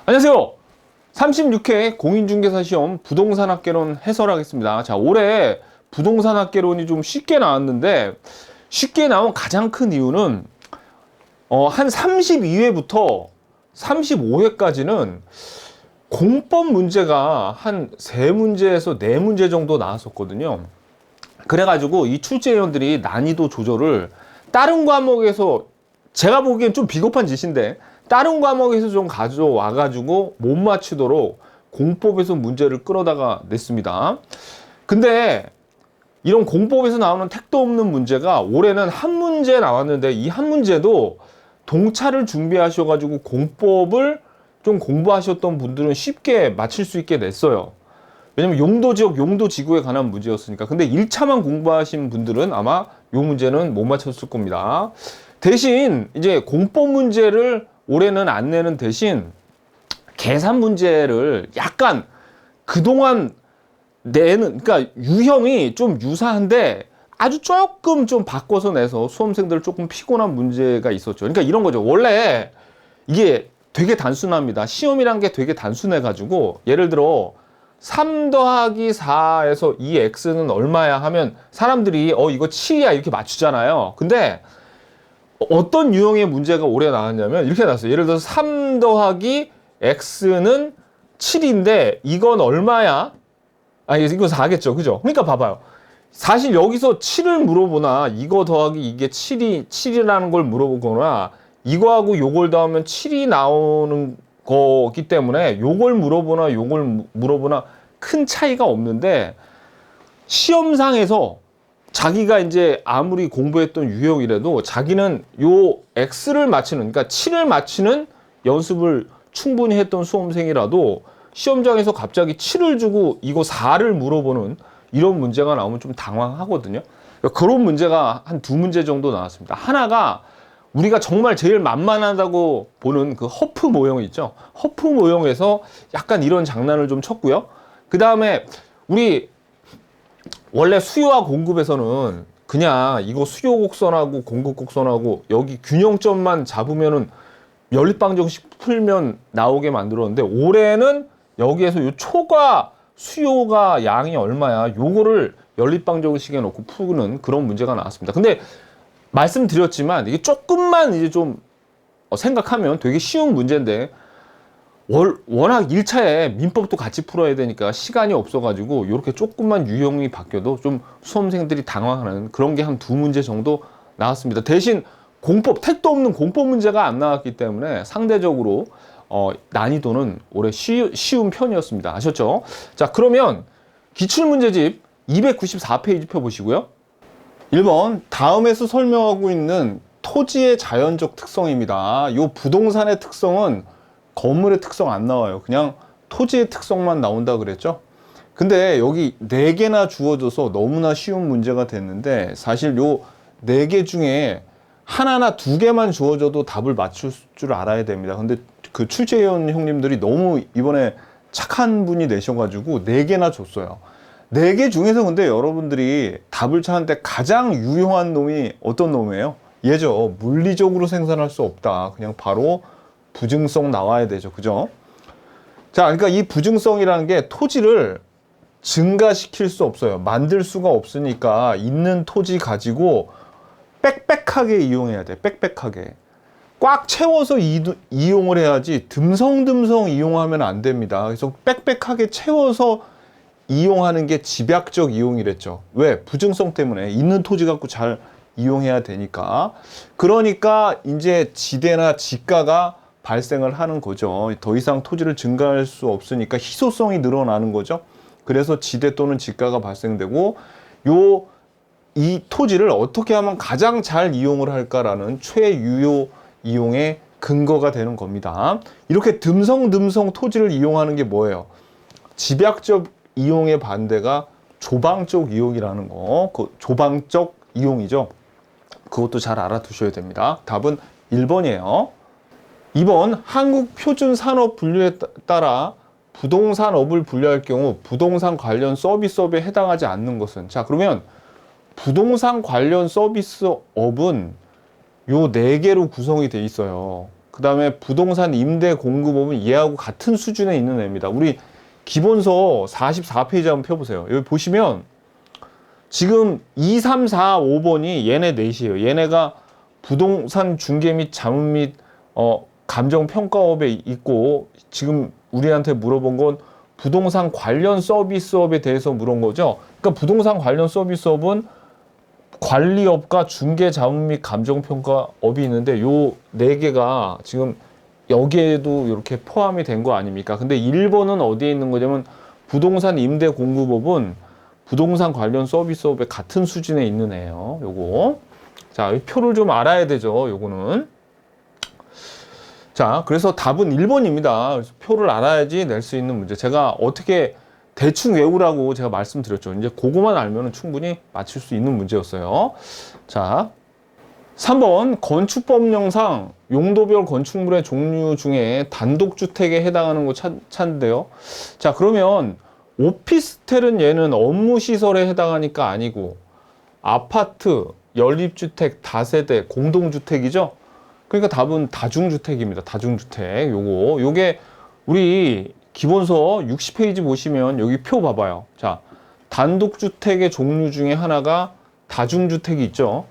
안녕하세요. 36회 공인중개사 시험 부동산학개론 해설하겠습니다. 자, 올해 부동산학개론이 좀 쉽게 나왔는데, 쉽게 나온 가장 큰 이유는 한 32회부터 35회까지는 공법 문제가 한 3문제에서 4문제 정도 나왔었거든요. 그래가지고 이 출제위원들이 난이도 조절을 다른 과목에서, 제가 보기엔 좀 비겁한 짓인데, 다른 과목에서 좀 가져와가지고 못 맞추도록 공법에서 문제를 끌어다가 냈습니다. 근데 이런 공법에서 나오는 택도 없는 문제가 올해는 한 문제 나왔는데, 이 한 문제도 동차를 준비하셔가지고 공법을 좀 공부하셨던 분들은 쉽게 맞힐 수 있게 냈어요. 왜냐면 용도지역, 용도지구에 관한 문제였으니까. 근데 1차만 공부하신 분들은 아마 이 문제는 못 맞췄을 겁니다. 대신 이제 공법 문제를 올해는 안 내는 대신 계산 문제를 약간 그동안 내는, 그러니까 유형이 좀 유사한데 아주 조금 좀 바꿔서 내서 수험생들 조금 피곤한 문제가 있었죠. 그러니까 이런 거죠. 원래 이게 되게 단순합니다. 시험이란 게 되게 단순해가지고, 예를 들어 3 더하기 4에서 이 x는 얼마야 하면 사람들이 이거 7이야 이렇게 맞추잖아요. 근데 어떤 유형의 문제가 올해 나왔냐면 이렇게 나왔어요. 예를 들어서 3 더하기 x는 7인데 이건 얼마야? 이건 4겠죠. 그죠? 그러니까 봐봐요. 사실 여기서 7을 물어보나, 이거 더하기 이게 7이라는 걸 물어보거나, 이거하고 요걸 더하면 7이 나오는 거기 때문에 요걸 물어보나 요걸 물어보나 큰 차이가 없는데, 시험상에서 자기가 이제 아무리 공부했던 유형이라도 자기는 요 X를 맞히는, 그러니까 7을 맞히는 연습을 충분히 했던 수험생이라도 시험장에서 갑자기 7을 주고 이거 4를 물어보는 이런 문제가 나오면 좀 당황하거든요. 그러니까 그런 문제가 한 2문제 정도 나왔습니다. 하나가 우리가 정말 제일 만만하다고 보는 그 허프 모형 있죠. 허프 모형에서 약간 이런 장난을 좀 쳤고요. 그 다음에 우리 원래 수요와 공급에서는 그냥 이거 수요 곡선하고 공급 곡선하고 여기 균형점만 잡으면은 연립방정식 풀면 나오게 만들었는데, 올해는 여기에서 요 초과 수요가 양이 얼마야, 요거를 연립방정식에 놓고 푸는 그런 문제가 나왔습니다. 근데 말씀드렸지만 이게 조금만 이제 좀 생각하면 되게 쉬운 문제인데, 워낙 1차에 민법도 같이 풀어야 되니까 시간이 없어가지고 이렇게 조금만 유형이 바뀌어도 좀 수험생들이 당황하는 그런 게 한 2문제 정도 나왔습니다. 대신 공법, 택도 없는 공법 문제가 안 나왔기 때문에 상대적으로 난이도는 올해 쉬운 편이었습니다. 아셨죠? 자, 그러면 기출문제집 294페이지 펴보시고요. 1번, 다음에서 설명하고 있는 토지의 자연적 특성입니다. 이 부동산의 특성은 건물의 특성 안 나와요. 그냥 토지의 특성만 나온다 그랬죠. 근데 여기 4개나 주어져서 너무나 쉬운 문제가 됐는데, 사실 요 4개 중에 하나나 2개만 주어져도 답을 맞출 줄 알아야 됩니다. 근데 그 출제위원 형님들이 너무 이번에 착한 분이 내셔가지고 4개나 줬어요. 4개 중에서 근데 여러분들이 답을 찾는데 가장 유용한 놈이 어떤 놈이에요? 얘죠. 물리적으로 생산할 수 없다. 그냥 바로 부증성 나와야 되죠. 그죠? 자, 그러니까 이 부증성이라는 게 토지를 증가시킬 수 없어요. 만들 수가 없으니까 있는 토지 가지고 빽빽하게 이용해야 돼. 빽빽하게. 꽉 채워서 이용을 해야지 듬성듬성 이용하면 안 됩니다. 그래서 빽빽하게 채워서 이용하는 게 집약적 이용이랬죠. 왜? 부증성 때문에 있는 토지 갖고 잘 이용해야 되니까. 그러니까 이제 지대나 지가가 발생을 하는 거죠. 더 이상 토지를 증가할 수 없으니까 희소성이 늘어나는 거죠. 그래서 지대 또는 지가가 발생되고, 이 토지를 어떻게 하면 가장 잘 이용을 할까라는 최유효 이용의 근거가 되는 겁니다. 이렇게 듬성듬성 토지를 이용하는 게 뭐예요? 집약적 이용의 반대가 조방적 이용이라는 거. 그 조방적 이용이죠. 그것도 잘 알아두셔야 됩니다. 답은 1번이에요. 2번, 한국 표준 산업 분류에 따라 부동산업을 분류할 경우 부동산 관련 서비스업에 해당하지 않는 것은? 자, 그러면 부동산 관련 서비스업은 요 4개로 구성이 돼 있어요. 그 다음에 부동산 임대 공급업은 얘하고 같은 수준에 있는 애입니다. 우리 기본서 44페이지 한번 펴보세요. 여기 보시면 지금 2, 3, 4, 5번이 얘네 넷이에요. 얘네가 부동산 중개 및 자문 및 감정평가업에 있고, 지금 우리한테 물어본 건 부동산 관련 서비스업에 대해서 물은 거죠. 그러니까 부동산 관련 서비스업은 관리업과 중개 자문 및 감정평가업이 있는데 요 네 개가 지금 여기에도 이렇게 포함이 된 거 아닙니까? 근데 1번은 어디에 있는 거냐면 부동산 임대 공급업은 부동산 관련 서비스업에 같은 수준에 있는 애예요. 요거. 자, 이 표를 좀 알아야 되죠. 요거는. 자, 그래서 답은 1번입니다. 그래서 표를 알아야지 낼 수 있는 문제. 제가 어떻게 대충 외우라고 제가 말씀드렸죠. 이제 그거만 알면 충분히 맞출 수 있는 문제였어요. 자, 3번 건축법령상 용도별 건축물의 종류 중에 단독주택에 해당하는 거 찾는데요. 자, 그러면 오피스텔은 얘는 업무시설에 해당하니까 아니고, 아파트, 연립주택, 다세대, 공동주택이죠. 그러니까 답은 다중주택입니다. 다중주택. 요게 우리 기본서 60페이지 보시면 여기 표 봐봐요. 자, 단독주택의 종류 중에 하나가 다중주택이 있죠.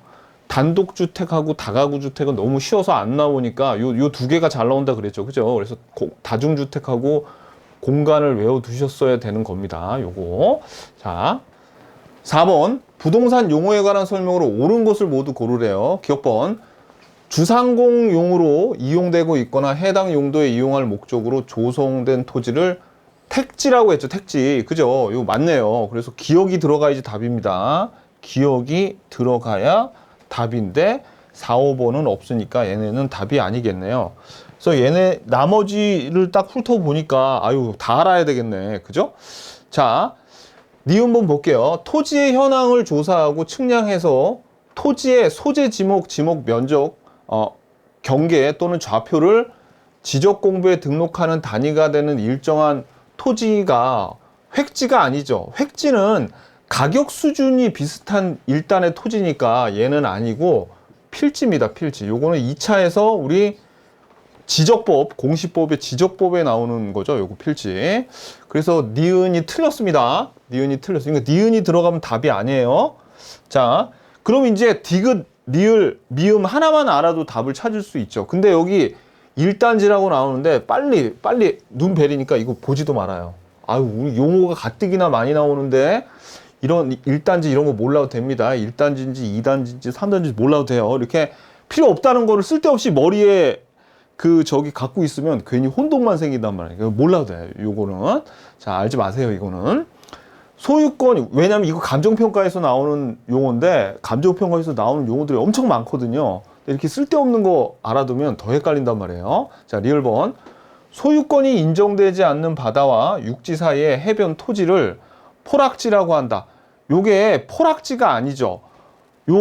단독주택하고 다가구주택은 너무 쉬워서 안 나오니까 요 두 개가 잘 나온다 그랬죠. 그죠? 그래서 다중주택하고 공간을 외워두셨어야 되는 겁니다. 요거. 자, 4번 부동산 용어에 관한 설명으로 옳은 것을 모두 고르래요. 기억번 주상공용으로 이용되고 있거나 해당 용도에 이용할 목적으로 조성된 토지를 택지라고 했죠. 택지. 그죠? 이거 맞네요. 그래서 기억이 들어가야지 답입니다. 기억이 들어가야 답인데 4, 5번은 없으니까 얘네는 답이 아니겠네요. 그래서 얘네 나머지를 딱 훑어보니까 아유 다 알아야 되겠네. 그죠? 자, 니은번 볼게요. 토지의 현황을 조사하고 측량해서 토지의 소재 지목, 면적, 경계 또는 좌표를 지적공부에 등록하는 단위가 되는 일정한 토지가 획지가 아니죠. 획지는 가격 수준이 비슷한 일단의 토지니까 얘는 아니고 필지입니다. 필지. 요거는 2차에서 우리 지적법, 공시법의 지적법에 나오는 거죠. 요거 필지. 그래서 니은이 틀렸습니다. 니은이 틀렸어요. 그러니까 니은이 들어가면 답이 아니에요. 자, 그럼 이제 디귿, 리을, 미음 하나만 알아도 답을 찾을 수 있죠. 근데 여기 1단지라고 나오는데 빨리 눈 베리니까 이거 보지도 말아요. 아유, 우리 용어가 가뜩이나 많이 나오는데 이런 1단지 이런 거 몰라도 됩니다. 1단지인지 2단지인지 3단지인지 몰라도 돼요. 이렇게 필요 없다는 거를 쓸데없이 머리에 갖고 있으면 괜히 혼동만 생긴단 말이에요. 몰라도 돼요. 요거는. 자, 알지 마세요. 이거는. 소유권, 왜냐면 이거 감정평가에서 나오는 용어인데, 감정평가에서 나오는 용어들이 엄청 많거든요. 이렇게 쓸데없는 거 알아두면 더 헷갈린단 말이에요. 자, 리을번. 소유권이 인정되지 않는 바다와 육지 사이의 해변 토지를 포락지라고 한다. 요게 포락지가 아니죠. 요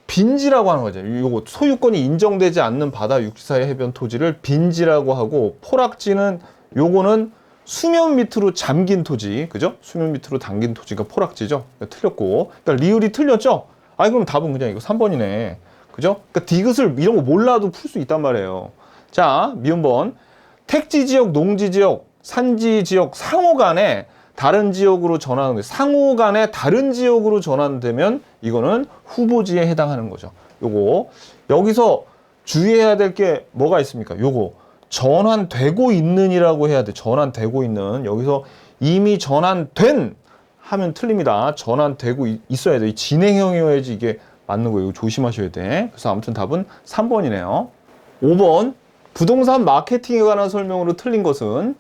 빈지라고 하는 거죠. 요거 소유권이 인정되지 않는 바다 육지 사이 해변 토지를 빈지라고 하고, 포락지는 요거는 수면 밑으로 잠긴 토지, 그죠? 수면 밑으로 담긴 토지가 포락지죠. 틀렸고, 그러니까 리을이 틀렸죠. 아이 그럼 답은 그냥 이거 3번이네, 그죠? 그러니까 디귿을 이런 거 몰라도 풀 수 있단 말이에요. 자, 미음번. 택지 지역, 농지 지역, 산지 지역 상호 간에 다른 지역으로 전환되면, 상호 간에 다른 지역으로 전환되면 이거는 후보지에 해당하는 거죠. 요거 여기서 주의해야 될 게 뭐가 있습니까? 요거 전환되고 있는이라고 해야 돼. 전환되고 있는. 여기서 이미 전환된 하면 틀립니다. 전환되고 있어야 돼. 이 진행형이어야지 이게 맞는 거예요. 조심하셔야 돼. 그래서 아무튼 답은 3번이네요. 5번 부동산 마케팅에 관한 설명으로 틀린 것은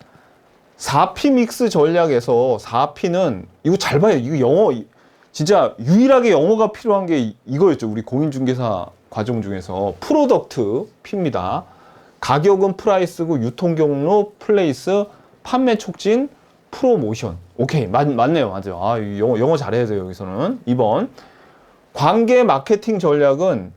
4P 믹스 전략에서 4P는 이거 잘 봐요. 이거 영어 진짜 유일하게 영어가 필요한 게 이거였죠. 우리 공인중개사 과정 중에서 프로덕트 P입니다. 가격은 프라이스고 유통 경로 플레이스, 판매 촉진, 프로모션. 오케이, 맞네요. 맞아요. 아, 영어 잘해야 돼요. 여기서는. 2번 관계 마케팅 전략은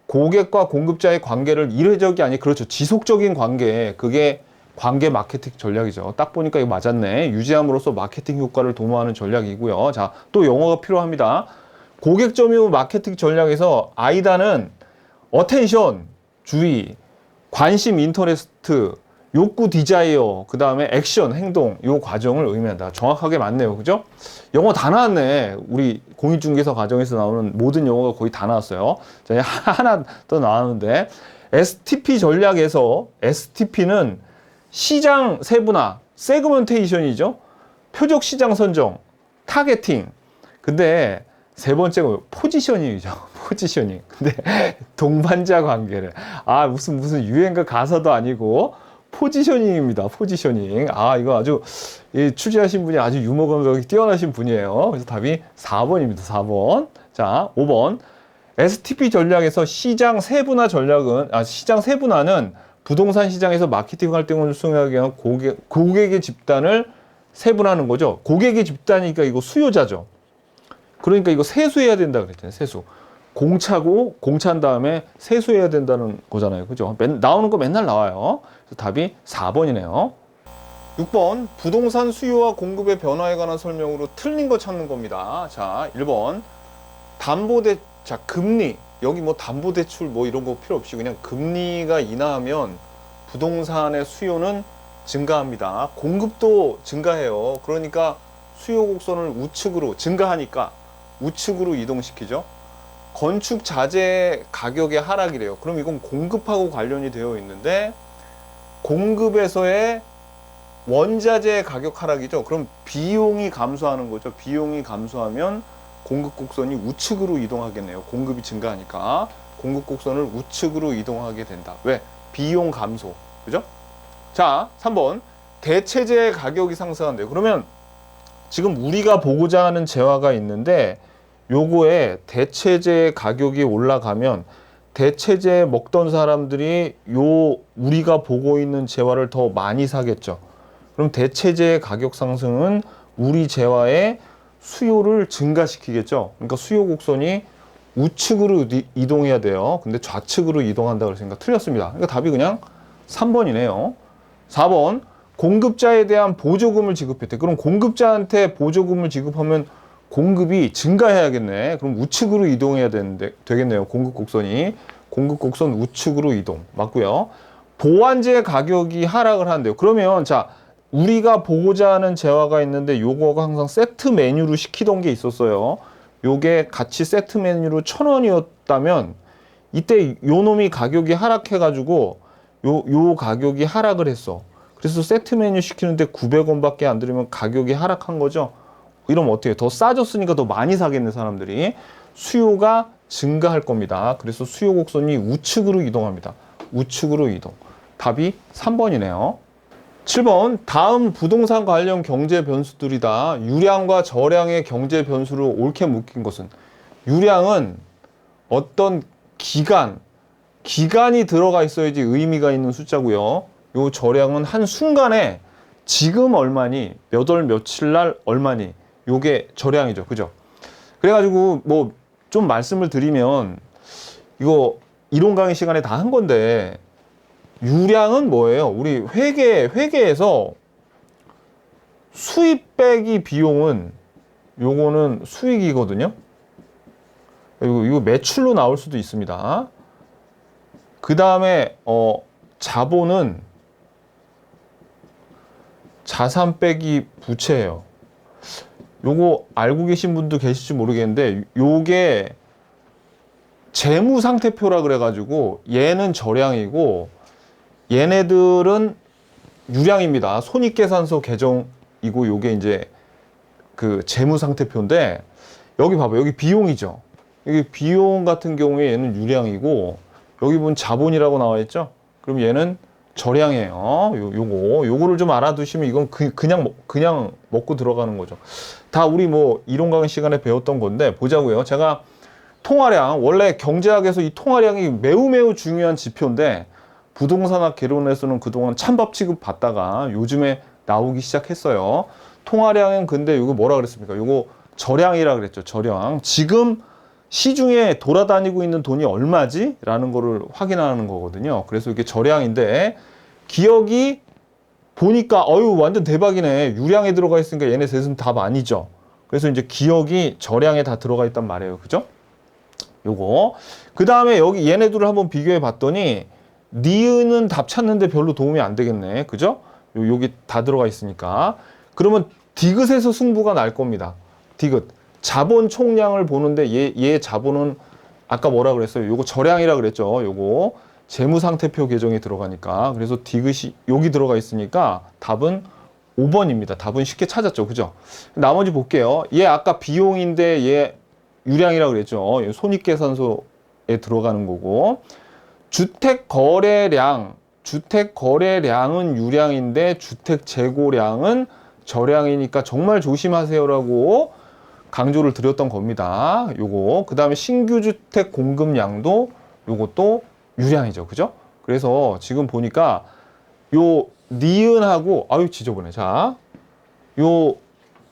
고객과 공급자의 관계를 일회적이 아니, 그렇죠. 지속적인 관계. 그게 관계 마케팅 전략이죠. 딱 보니까 이거 맞았네. 유지함으로써 마케팅 효과를 도모하는 전략이고요. 자, 또 영어가 필요합니다. 고객 점유 마케팅 전략에서 아이다는 어텐션, 주의, 관심, 인터레스트, 욕구, 디자이어, 그 다음에 액션, 행동, 요 과정을 의미한다. 정확하게 맞네요. 그죠? 영어 다 나왔네. 우리 공인중개사 과정에서 나오는 모든 영어가 거의 다 나왔어요. 자, 하나 더 나왔는데, STP 전략에서 STP는 시장 세분화, 세그멘테이션이죠. 표적 시장 선정, 타겟팅. 근데 세 번째가 포지셔닝이죠. 포지셔닝. 근데 동반자 관계를. 무슨 유행가 가사도 아니고 포지셔닝입니다. 포지셔닝. 이거 아주 취재하신 분이 아주 유머 감각이 뛰어나신 분이에요. 그래서 답이 4번입니다. 4번. 자, 5번. STP 전략에서 시장 세분화 전략은, 시장 세분화는 부동산 시장에서 마케팅 활동을 수행하기 위한 고객의 집단을 세분화하는 거죠. 고객의 집단이니까 이거 수요자죠. 그러니까 이거 세수해야 된다 그랬잖아요. 세수. 공차고 공차한 다음에 세수해야 된다는 거잖아요. 그죠? 나오는 거 맨날 나와요. 그래서 답이 4번이네요. 6번. 부동산 수요와 공급의 변화에 관한 설명으로 틀린 거 찾는 겁니다. 자, 1번. 자, 금리. 여기 뭐 담보대출 뭐 이런 거 필요 없이 그냥 금리가 인하하면 부동산의 수요는 증가합니다. 공급도 증가해요. 그러니까 수요 곡선을 우측으로 증가하니까 우측으로 이동시키죠. 건축 자재 가격의 하락이래요. 그럼 이건 공급하고 관련이 되어 있는데 공급에서의 원자재 가격 하락이죠. 그럼 비용이 감소하는 거죠. 비용이 감소하면 공급 곡선이 우측으로 이동하겠네요. 공급이 증가하니까 공급 곡선을 우측으로 이동하게 된다. 왜? 비용 감소. 그죠? 자, 3번. 대체재 가격이 상승한대요. 그러면 지금 우리가 보고자 하는 재화가 있는데 요거에 대체재 가격이 올라가면 대체재 먹던 사람들이 우리가 보고 있는 재화를 더 많이 사겠죠. 그럼 대체재 가격 상승은 우리 재화의 수요를 증가시키겠죠. 그러니까 수요 곡선이 우측으로 이동해야 돼요. 근데 좌측으로 이동한다 그랬으니까 틀렸습니다. 그러니까 답이 그냥 3번이네요. 4번. 공급자에 대한 보조금을 지급했대. 그럼 공급자한테 보조금을 지급하면 공급이 증가해야겠네. 그럼 우측으로 이동해야 되겠네요. 공급 곡선이. 공급 곡선 우측으로 이동. 맞고요. 보완재 가격이 하락을 한대요. 그러면 자, 우리가 보고자 하는 재화가 있는데 요거가 항상 세트 메뉴로 시키던 게 있었어요. 요게 같이 세트 메뉴로 1,000원이었다면 이때 요 놈이 가격이 하락해가지고 요 가격이 하락을 했어. 그래서 세트 메뉴 시키는데 900원밖에 안 들으면 가격이 하락한 거죠. 이러면 어떻게 해요? 더 싸졌으니까 더 많이 사겠네, 사람들이. 수요가 증가할 겁니다. 그래서 수요 곡선이 우측으로 이동합니다. 우측으로 이동. 답이 3번이네요. 7번. 다음 부동산 관련 경제 변수들이다. 유량과 저량의 경제 변수를 옳게 묶인 것은, 유량은 어떤 기간이 들어가 있어야지 의미가 있는 숫자고요. 요 저량은 한 순간에 지금 얼마니, 몇 월 며칠 날 얼마니, 요게 저량이죠. 그죠? 그래가지고 뭐 좀 말씀을 드리면, 이거 이론 강의 시간에 다 한 건데, 유량은 뭐예요? 우리 회계에서 수입 빼기 비용은 요거는 수익이거든요. 이거 매출로 나올 수도 있습니다. 그 다음에 자본은 자산 빼기 부채예요. 요거 알고 계신 분도 계실지 모르겠는데 요게 재무상태표라 그래가지고 얘는 저량이고 얘네들은 유량입니다. 손익계산서 계정이고 요게 이제 그 재무상태표인데 여기 봐봐요. 여기 비용이죠. 여기 비용 같은 경우에 얘는 유량이고 여기 보면 자본이라고 나와 있죠. 그럼 얘는 저량이에요. 요거를 좀 알아두시면 이건 그냥 먹고 들어가는 거죠. 다 우리 뭐 이론 강의 시간에 배웠던 건데 보자고요. 제가 통화량, 원래 경제학에서 이 통화량이 매우 중요한 지표인데 부동산학 개론에서는 그동안 찬밥 취급 받다가 요즘에 나오기 시작했어요. 통화량은 근데 이거 뭐라 그랬습니까? 이거 저량이라 그랬죠. 저량. 지금 시중에 돌아다니고 있는 돈이 얼마지? 라는 거를 확인하는 거거든요. 그래서 이게 저량인데 기억이 보니까 완전 대박이네. 유량에 들어가 있으니까 얘네 셋은 답 아니죠. 그래서 이제 기억이 저량에 다 들어가 있단 말이에요. 그죠? 요거. 그 다음에 여기 얘네들을 한번 비교해 봤더니 니은은 답 찾는데 별로 도움이 안 되겠네. 그죠? 여기 다 들어가 있으니까. 그러면 디귿에서 승부가 날 겁니다. 디귿. 자본 총량을 보는데 얘 자본은 아까 뭐라 그랬어요? 요거 절량이라 그랬죠. 요거 재무상태표 계정에 들어가니까. 그래서 디귿이 여기 들어가 있으니까 답은 5번입니다. 답은 쉽게 찾았죠. 그죠? 나머지 볼게요. 얘 아까 비용인데 얘 유량이라 그랬죠. 손익계산서에 들어가는 거고. 주택거래량은 유량인데 주택재고량은 절량이니까 정말 조심하세요라고 강조를 드렸던 겁니다. 요거. 그 다음에 신규주택 공급량도 요것도 유량이죠. 그죠? 그래서 지금 보니까 요 니은하고 아유 지저분해. 자, 요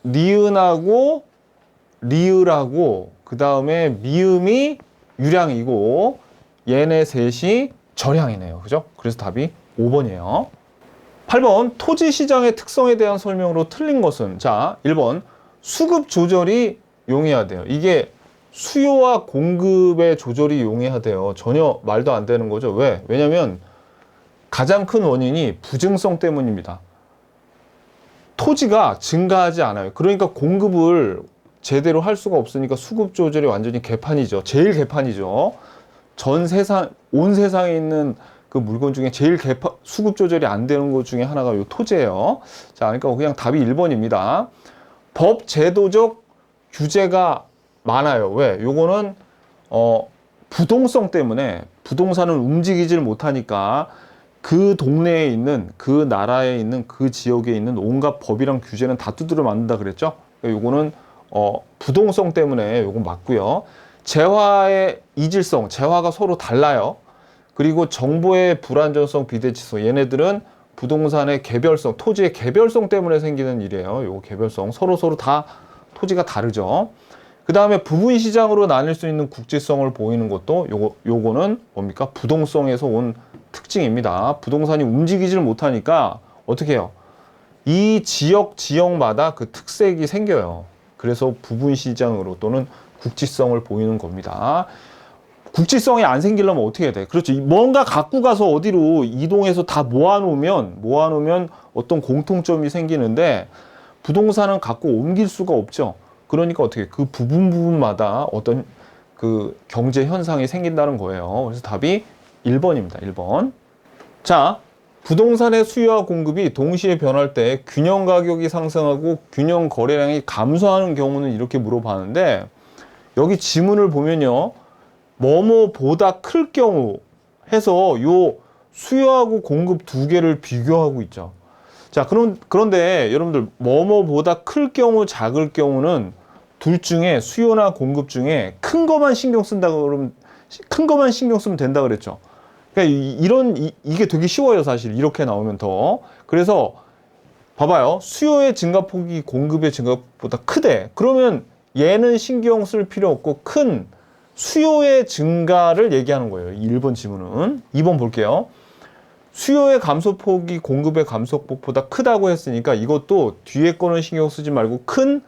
니은하고 리을하고 그 다음에 미음이 유량이고 얘네 셋이 절량이네요. 그죠? 그래서 답이 5번이에요. 8번 토지시장의 특성에 대한 설명으로 틀린 것은 자 1번 수급 조절이 용이해야 돼요. 이게 수요와 공급의 조절이 용이해야 돼요. 전혀 말도 안 되는 거죠. 왜? 왜냐면 가장 큰 원인이 부증성 때문입니다. 토지가 증가하지 않아요. 그러니까 공급을 제대로 할 수가 없으니까 수급 조절이 완전히 개판이죠. 제일 개판이죠. 온 세상에 있는 그 물건 중에 제일 수급 조절이 안 되는 것 중에 하나가 요 토지예요. 자, 그러니까 그냥 답이 1번입니다. 법 제도적 규제가 많아요. 왜? 요거는 부동성 때문에 부동산은 움직이질 못하니까 그 동네에 있는 그 나라에 있는 그 지역에 있는 온갖 법이랑 규제는 다 두드려 맞는다 그랬죠. 요거는 부동성 때문에 요건 맞고요. 재화의 이질성, 재화가 서로 달라요. 그리고 정보의 불안전성, 비대치성, 얘네들은 부동산의 개별성, 토지의 개별성 때문에 생기는 일이에요. 요거 개별성, 서로 다 토지가 다르죠. 그 다음에 부분 시장으로 나뉠 수 있는 국지성을 보이는 것도 요거는 뭡니까? 부동성에서 온 특징입니다. 부동산이 움직이질 못하니까 어떻게 해요? 이 지역마다 그 특색이 생겨요. 그래서 부분 시장으로 또는 국지성을 보이는 겁니다. 국지성이 안 생기려면 어떻게 해야 돼? 그렇죠. 뭔가 갖고 가서 어디로 이동해서 다 모아놓으면 어떤 공통점이 생기는데 부동산은 갖고 옮길 수가 없죠. 그러니까 어떻게 그 부분마다 어떤 그 경제 현상이 생긴다는 거예요. 그래서 답이 1번입니다. 1번. 자, 부동산의 수요와 공급이 동시에 변할 때 균형 가격이 상승하고 균형 거래량이 감소하는 경우는 이렇게 물어봤는데 여기 지문을 보면요. 뭐뭐보다 클 경우 해서 요 수요하고 공급 두 개를 비교하고 있죠. 자, 그런데 여러분들 뭐뭐보다 클 경우 작을 경우는 둘 중에 수요나 공급 중에 큰 것만 신경 쓴다고 그러면 큰 것만 신경 쓰면 된다 그랬죠. 그러니까 이게 되게 쉬워요, 사실. 이렇게 나오면 더. 그래서 봐봐요. 수요의 증가폭이 공급의 증가폭보다 크대. 그러면 얘는 신경 쓸 필요 없고 큰 수요의 증가를 얘기하는 거예요. 1번 지문은. 2번 볼게요. 수요의 감소폭이 공급의 감소폭보다 크다고 했으니까 이것도 뒤에 거는 신경 쓰지 말고 큰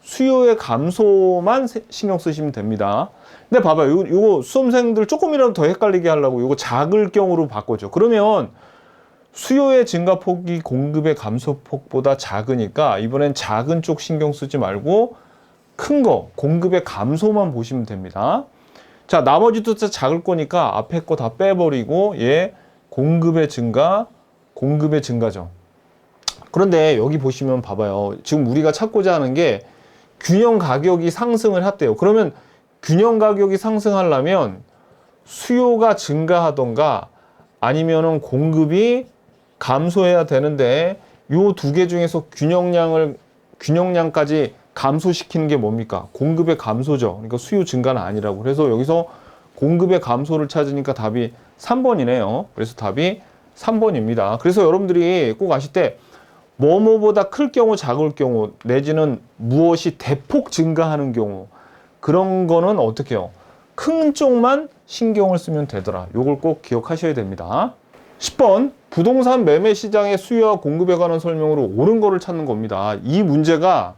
수요의 감소만 신경 쓰시면 됩니다. 근데 봐봐요. 요거 수험생들 조금이라도 더 헷갈리게 하려고 요거 작을 경우로 바꿔줘. 그러면 수요의 증가폭이 공급의 감소폭보다 작으니까 이번엔 작은 쪽 신경 쓰지 말고 큰 거, 공급의 감소만 보시면 됩니다. 자, 나머지도 작을 거니까 앞에 거 다 빼버리고 얘 공급의 증가죠. 그런데 여기 보시면 봐봐요. 지금 우리가 찾고자 하는 게 균형 가격이 상승을 했대요. 그러면 균형 가격이 상승하려면 수요가 증가하던가 아니면은 공급이 감소해야 되는데 요 두 개 중에서 균형량까지 감소시키는 게 뭡니까? 공급의 감소죠. 그러니까 수요 증가는 아니라고. 그래서 여기서 공급의 감소를 찾으니까 답이 3번이네요. 그래서 답이 3번입니다. 그래서 여러분들이 꼭 아실 때 뭐뭐보다 클 경우 작을 경우 내지는 무엇이 대폭 증가하는 경우 그런 거는 어떻게 해요? 큰 쪽만 신경을 쓰면 되더라. 요걸 꼭 기억하셔야 됩니다. 10번 부동산 매매 시장의 수요와 공급에 관한 설명으로 옳은 거를 찾는 겁니다. 이 문제가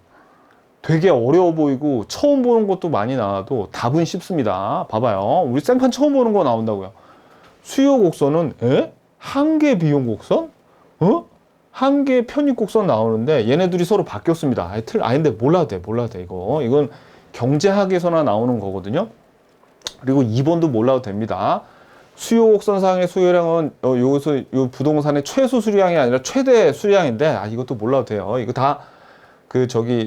되게 어려워 보이고 처음 보는 것도 많이 나와도 답은 쉽습니다. 봐봐요. 우리 생판 처음 보는 거 나온다고요. 수요 곡선은 한계 비용 곡선? 한계 편입 곡선 나오는데 얘네들이 서로 바뀌었습니다. 근데 몰라도 돼 이건 경제학에서나 나오는 거거든요. 그리고 2번도 몰라도 됩니다. 수요 곡선상의 수요량은 여기서 요 부동산의 최소 수량이 아니라 최대 수량인데 이것도 몰라도 돼요. 이거 다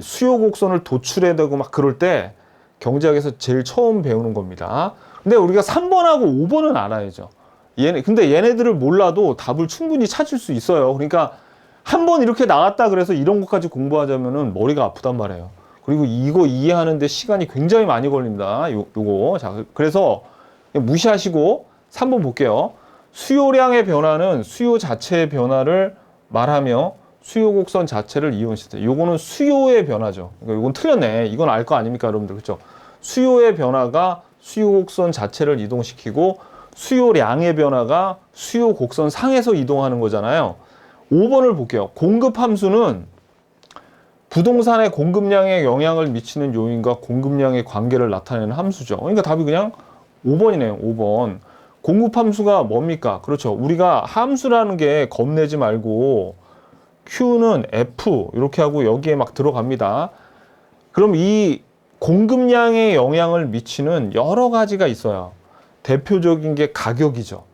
수요 곡선을 도출해야 되고 막 그럴 때 경제학에서 제일 처음 배우는 겁니다. 근데 우리가 3번하고 5번은 알아야죠. 근데 얘네들을 몰라도 답을 충분히 찾을 수 있어요. 그러니까 한 번 이렇게 나왔다 그래서 이런 것까지 공부하자면은 머리가 아프단 말이에요. 그리고 이거 이해하는데 시간이 굉장히 많이 걸립니다. 요거. 자, 그래서 무시하시고 3번 볼게요. 수요량의 변화는 수요 자체의 변화를 말하며 수요 곡선 자체를 이용시켜. 요거는 수요의 변화죠. 이건 틀렸네. 이건 알 거 아닙니까, 여러분들. 그렇죠? 수요의 변화가 수요 곡선 자체를 이동시키고 수요량의 변화가 수요 곡선 상에서 이동하는 거잖아요. 5번을 볼게요. 공급 함수는 부동산의 공급량에 영향을 미치는 요인과 공급량의 관계를 나타내는 함수죠. 그러니까 답이 그냥 5번이네요. 5번. 공급 함수가 뭡니까? 그렇죠. 우리가 함수라는 게 겁내지 말고 Q는 F 이렇게 하고 여기에 막 들어갑니다. 그럼 이 공급량에 영향을 미치는 여러 가지가 있어요. 대표적인 게 가격이죠.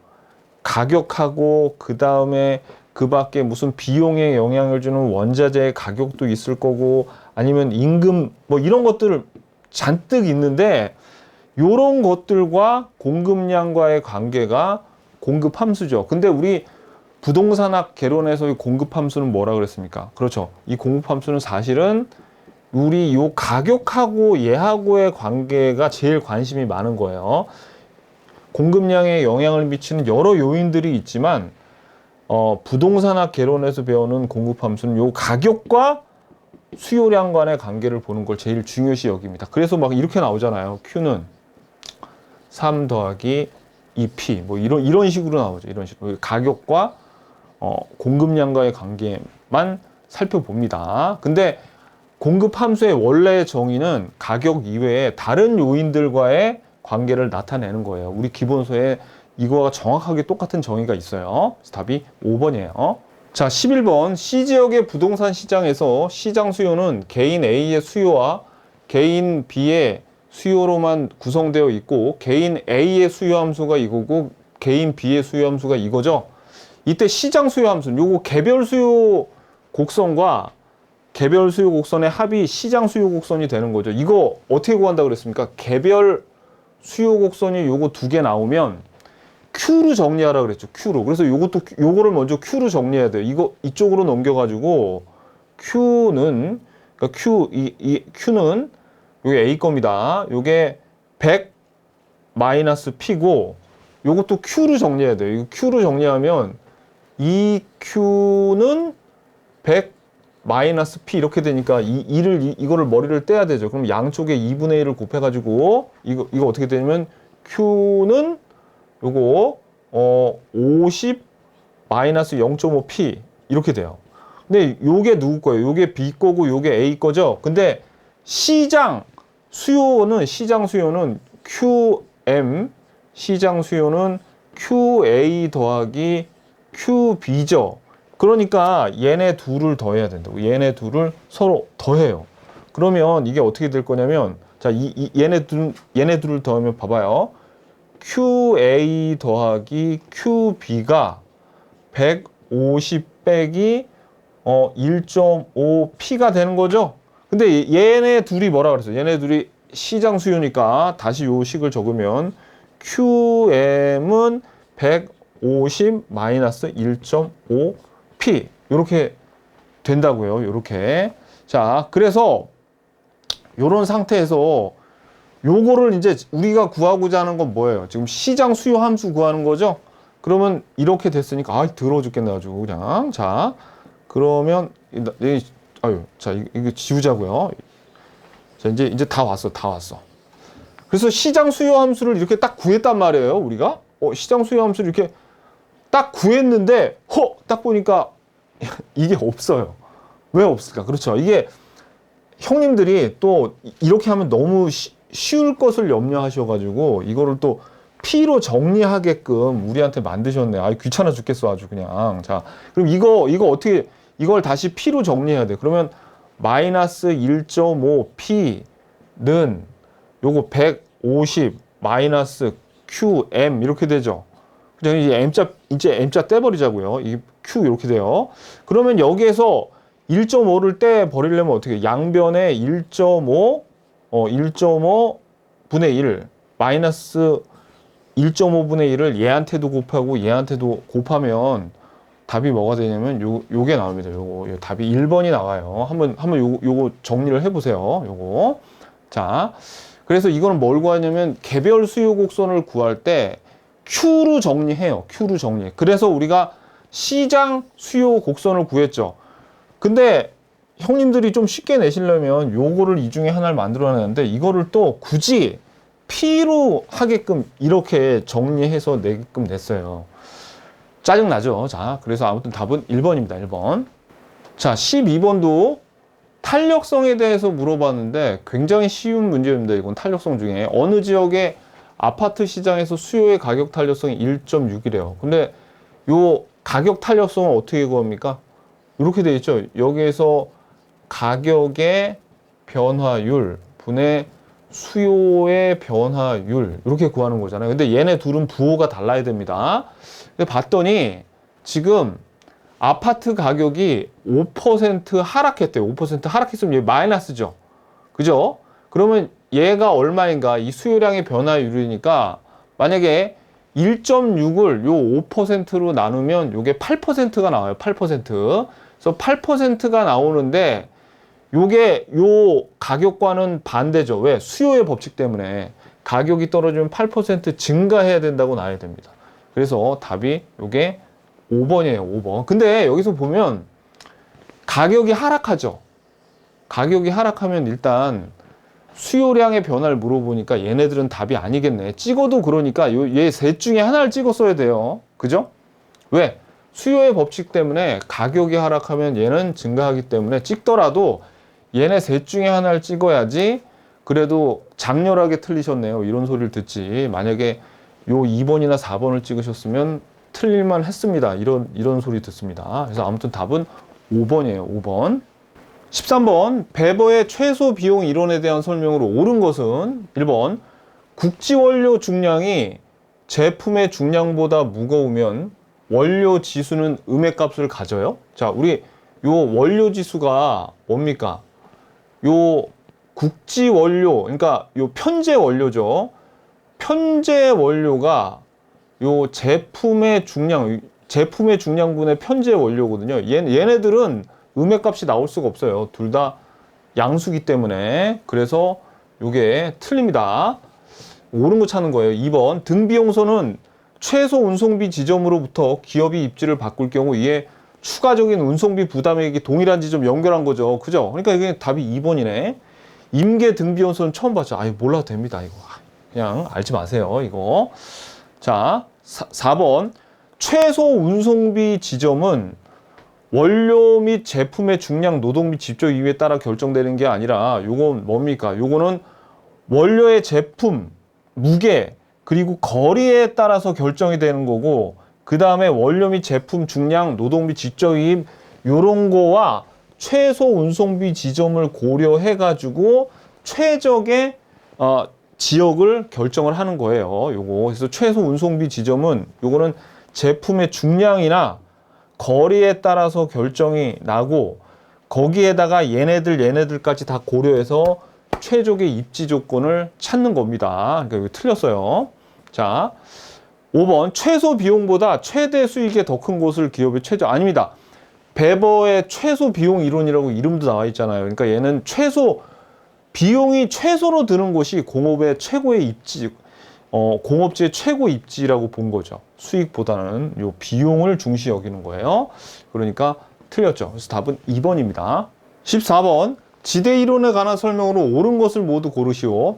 가격하고 그 다음에 그 밖에 무슨 비용에 영향을 주는 원자재의 가격도 있을 거고 아니면 임금 뭐 이런 것들 잔뜩 있는데 요런 것들과 공급량과의 관계가 공급 함수죠. 근데 우리 부동산학 개론에서의 공급 함수는 뭐라 그랬습니까? 그렇죠. 이 공급 함수는 사실은 우리 요 가격하고 얘하고의 관계가 제일 관심이 많은 거예요. 공급량에 영향을 미치는 여러 요인들이 있지만 부동산학 개론에서 배우는 공급 함수는 요 가격과 수요량 간의 관계를 보는 걸 제일 중요시 여깁니다. 그래서 막 이렇게 나오잖아요. Q는 3 더하기 2P 뭐 이런 식으로 나오죠. 이런 식으로 가격과 공급량과의 관계만 살펴봅니다. 근데 공급 함수의 원래 정의는 가격 이외에 다른 요인들과의 관계를 나타내는 거예요. 우리 기본서에 이거와 정확하게 똑같은 정의가 있어요. 답이 5번이에요. 자, 11번. C지역의 부동산 시장에서 시장 수요는 개인 A의 수요와 개인 B의 수요로만 구성되어 있고 개인 A의 수요 함수가 이거고 개인 B의 수요 함수가 이거죠. 이때 시장 수요 함수는 요거 개별 수요 곡선과 개별 수요 곡선의 합이 시장 수요 곡선이 되는 거죠. 이거 어떻게 구한다고 그랬습니까? 개별 수요 곡선이 요거 두 개 나오면 Q로 정리하라 그랬죠. Q로. 그래서 요거를 먼저 Q로 정리해야 돼요. 이거 이쪽으로 넘겨가지고 Q는 그러니까 Q는 요게 A 겁니다. 요게 100 마이너스 P고 요것도 Q로 정리해야 돼요. 이거 Q로 정리하면 이 Q는 100 마이너스 P 이렇게 되니까 이거를 머리를 떼야 되죠. 그럼 양쪽에 2분의 1을 곱해가지고 이거 어떻게 되냐면 Q는 요거 50 마이너스 0.5 P 이렇게 돼요. 근데 요게 누구 거예요? 요게 B 거고 요게 A 거죠. 근데 시장 수요는 QM 시장 수요는 QA 더하기 QB죠. 그러니까 얘네 둘을 더해야 된다고. 얘네 둘을 서로 더해요. 그러면 이게 어떻게 될 거냐면 자, 얘네 둘을 더하면 봐봐요. QA 더하기 QB가 150 빼기 1.5P가 되는 거죠. 근데 얘네 둘이 뭐라 그랬어요? 얘네 둘이 시장 수요니까 다시 요 식을 적으면 QM은 150 마이너스 1.5P 이렇게 된다고요. 이렇게. 자, 그래서 요런 상태에서 요거를 이제 우리가 구하고자 하는 건 뭐예요? 지금 시장 수요 함수 구하는 거죠? 그러면 이렇게 됐으니까 더러워 죽겠네 가지고 그냥. 자, 그러면 자, 이거 지우자고요. 자, 이제 다 왔어. 그래서 시장 수요 함수를 이렇게 딱 구했단 말이에요, 우리가. 시장 수요 함수를 이렇게 딱 구했는데 딱 보니까 이게 없어요. 왜 없을까? 그렇죠. 이게 형님들이 또 이렇게 하면 너무 쉬울 것을 염려하셔가지고 이거를 또 P로 정리하게끔 우리한테 만드셨네. 아, 귀찮아 죽겠어 아주 그냥. 자, 그럼 이거 어떻게 이걸 다시 P로 정리해야 돼. 그러면 마이너스 1.5 P는 요거 150 마이너스 QM 이렇게 되죠. 그냥 이제 M자 떼버리자고요. 이 Q 이렇게 돼요. 그러면 여기에서 1.5를 떼 버리려면 어떻게 해? 양변에 1.5 분의 1 마이너스 1.5분의 1을 얘한테도 곱하고 얘한테도 곱하면 답이 뭐가 되냐면 요게 나옵니다. 요거 답이 1번이 나와요. 한번 요거 정리를 해보세요. 요거. 자, 그래서 이거는 뭘 구하냐면 개별 수요 곡선을 구할 때 Q로 정리해요. Q로 정리. 그래서 우리가 시장 수요 곡선을 구했죠. 근데 형님들이 좀 쉽게 내시려면 요거를 이 중에 하나를 만들어내는데 이거를 또 굳이 P로 하게끔 이렇게 정리해서 내게끔 냈어요. 짜증나죠? 자, 그래서 아무튼 답은 1번입니다. 1번. 자, 12번도 탄력성에 대해서 물어봤는데 굉장히 쉬운 문제입니다. 이건 탄력성 중에 어느 지역의 아파트 시장에서 수요의 가격 탄력성이 1.6이래요. 근데 요 가격 탄력성은 어떻게 구합니까? 이렇게 돼 있죠. 여기에서 가격의 변화율 분의 수요의 변화율 이렇게 구하는 거잖아요. 근데 얘네 둘은 부호가 달라야 됩니다. 근데 봤더니 지금 아파트 가격이 5% 하락했대요. 5% 하락했으면 얘 마이너스죠. 그죠? 그러면 얘가 얼마인가? 이 수요량의 변화율이니까 만약에 1.6을 요 5%로 나누면 요게 8%가 나와요. 8%. 그래서 8%가 나오는데 요게 요 가격과는 반대죠. 왜? 수요의 법칙 때문에 가격이 떨어지면 8% 증가해야 된다고 나와야 됩니다. 그래서 답이 요게 5번이에요. 5번. 근데 여기서 보면 가격이 하락하죠. 가격이 하락하면 일단 수요량의 변화를 물어보니까 얘네들은 답이 아니겠네. 찍어도 그러니까 얘 셋 중에 하나를 찍었어야 돼요. 그죠? 왜? 수요의 법칙 때문에 가격이 하락하면 얘는 증가하기 때문에 찍더라도 얘네 셋 중에 하나를 찍어야지 그래도 장렬하게 틀리셨네요. 이런 소리를 듣지. 만약에 요 2번이나 4번을 찍으셨으면 틀릴만 했습니다. 이런 소리 듣습니다. 그래서 아무튼 답은 5번이에요. 5번. 13번 배버의 최소 비용 이론에 대한 설명으로 옳은 것은 1번 국지원료 중량이 제품의 중량보다 무거우면 원료 지수는 음액값을 가져요. 자, 우리 요 원료 지수가 뭡니까? 요 국지 원료, 그러니까 요 편제 원료죠. 편제 원료가 요 제품의 중량분의 편제 원료거든요. 얘네들은 음액값이 나올 수가 없어요. 둘 다 양수기 때문에. 그래서 요게 틀립니다. 옳은 거 찾는 거예요. 2번 등비용서는 최소 운송비 지점으로부터 기업이 입지를 바꿀 경우 이에 추가적인 운송비 부담액이 동일한 지점 연결한 거죠. 그죠? 그러니까 이게 답이 2번이네. 임계 등비용서는 처음 봤죠. 아유, 몰라도 됩니다. 이거 그냥 알지 마세요. 이거. 자, 4번 최소 운송비 지점은 원료 및 제품의 중량, 노동비, 집적 이유에 따라 결정되는 게 아니라 요건 뭡니까? 요거는 원료의 제품, 무게, 그리고 거리에 따라서 결정이 되는 거고 그 다음에 원료 및 제품 중량, 노동비, 집적 이익 요런 거와 최소 운송비 지점을 고려해 가지고 최적의 지역을 결정을 하는 거예요. 요거. 그래서 최소 운송비 지점은 요거는 제품의 중량이나 거리에 따라서 결정이 나고 거기에다가 얘네들까지 다 고려해서 최적의 입지 조건을 찾는 겁니다. 그러니까 이거 틀렸어요. 자, 5번 최소 비용보다 최대 수익이 더 큰 곳을 기업의 최저 아닙니다. 배버의 최소 비용 이론이라고 이름도 나와 있잖아요. 그러니까 얘는 비용이 최소로 드는 곳이 공업의 최고의 입지, 공업지의 최고 입지라고 본 거죠. 수익보다는 요 비용을 중시 여기는 거예요. 그러니까 틀렸죠. 그래서 답은 2번입니다. 14번 지대 이론에 관한 설명으로 옳은 것을 모두 고르시오.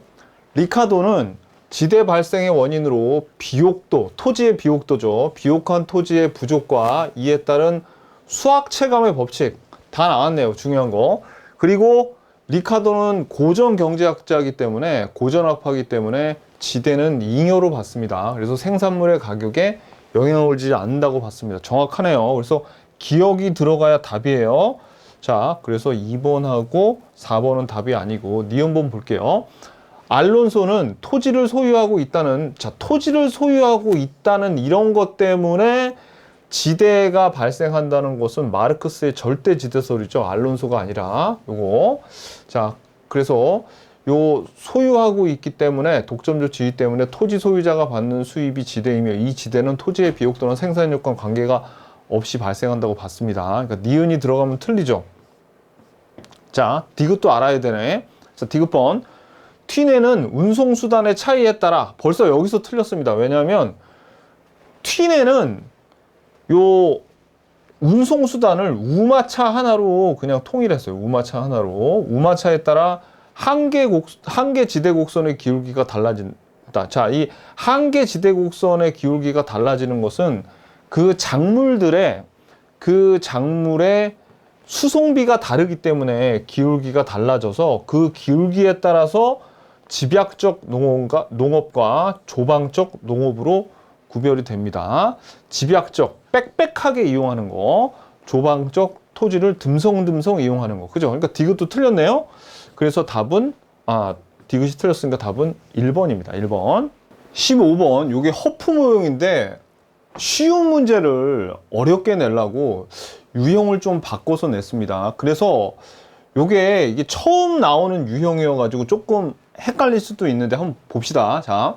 리카도는 지대 발생의 원인으로 비옥도, 토지의 비옥도죠. 비옥한 토지의 부족과 이에 따른 수학 체감의 법칙 다 나왔네요. 중요한 거. 그리고 리카도는 고전 경제학자이기 때문에 고전학파이기 때문에 지대는 잉여로 봤습니다. 그래서 생산물의 가격에 영향을 주지 않는다고 봤습니다. 정확하네요. 그래서 기억이 들어가야 답이에요. 자, 그래서 2번하고 4번은 답이 아니고 니은번 볼게요. 알론소는 토지를 소유하고 있다는, 자, 토지를 소유하고 있다는 이런 것 때문에 지대가 발생한다는 것은 마르크스의 절대 지대설이죠. 알론소가 아니라 요거. 자, 그래서 요 소유하고 있기 때문에 독점적 지위 때문에 토지 소유자가 받는 수입이 지대이며 이 지대는 토지의 비용 또는 생산력과 관계가 없이 발생한다고 봤습니다. 그러니까 니은이 들어가면 틀리죠. 자, 디귿도 알아야 되네. 자, 디귿번. 튀내는 운송수단의 차이에 따라 벌써 여기서 틀렸습니다. 왜냐하면 튀내는 요 운송수단을 우마차 하나로 그냥 통일했어요. 우마차 하나로. 우마차에 따라 한계 지대 곡선의 기울기가 달라진다. 자, 이 한계 지대 곡선의 기울기가 달라지는 것은 그 작물의 수송비가 다르기 때문에 기울기가 달라져서 그 기울기에 따라서 집약적 농업과 조방적 농업으로 구별이 됩니다. 집약적, 빽빽하게 이용하는 거, 조방적 토지를 듬성듬성 이용하는 거. 그죠? 그러니까 디귿도 틀렸네요. 그래서 답은, 디귿이 틀렸으니까 답은 1번입니다. 1번. 15번, 요게 허프 모형인데 쉬운 문제를 어렵게 내려고 유형을 좀 바꿔서 냈습니다. 그래서 이게 처음 나오는 유형이어가지고 조금 헷갈릴 수도 있는데 한번 봅시다. 자,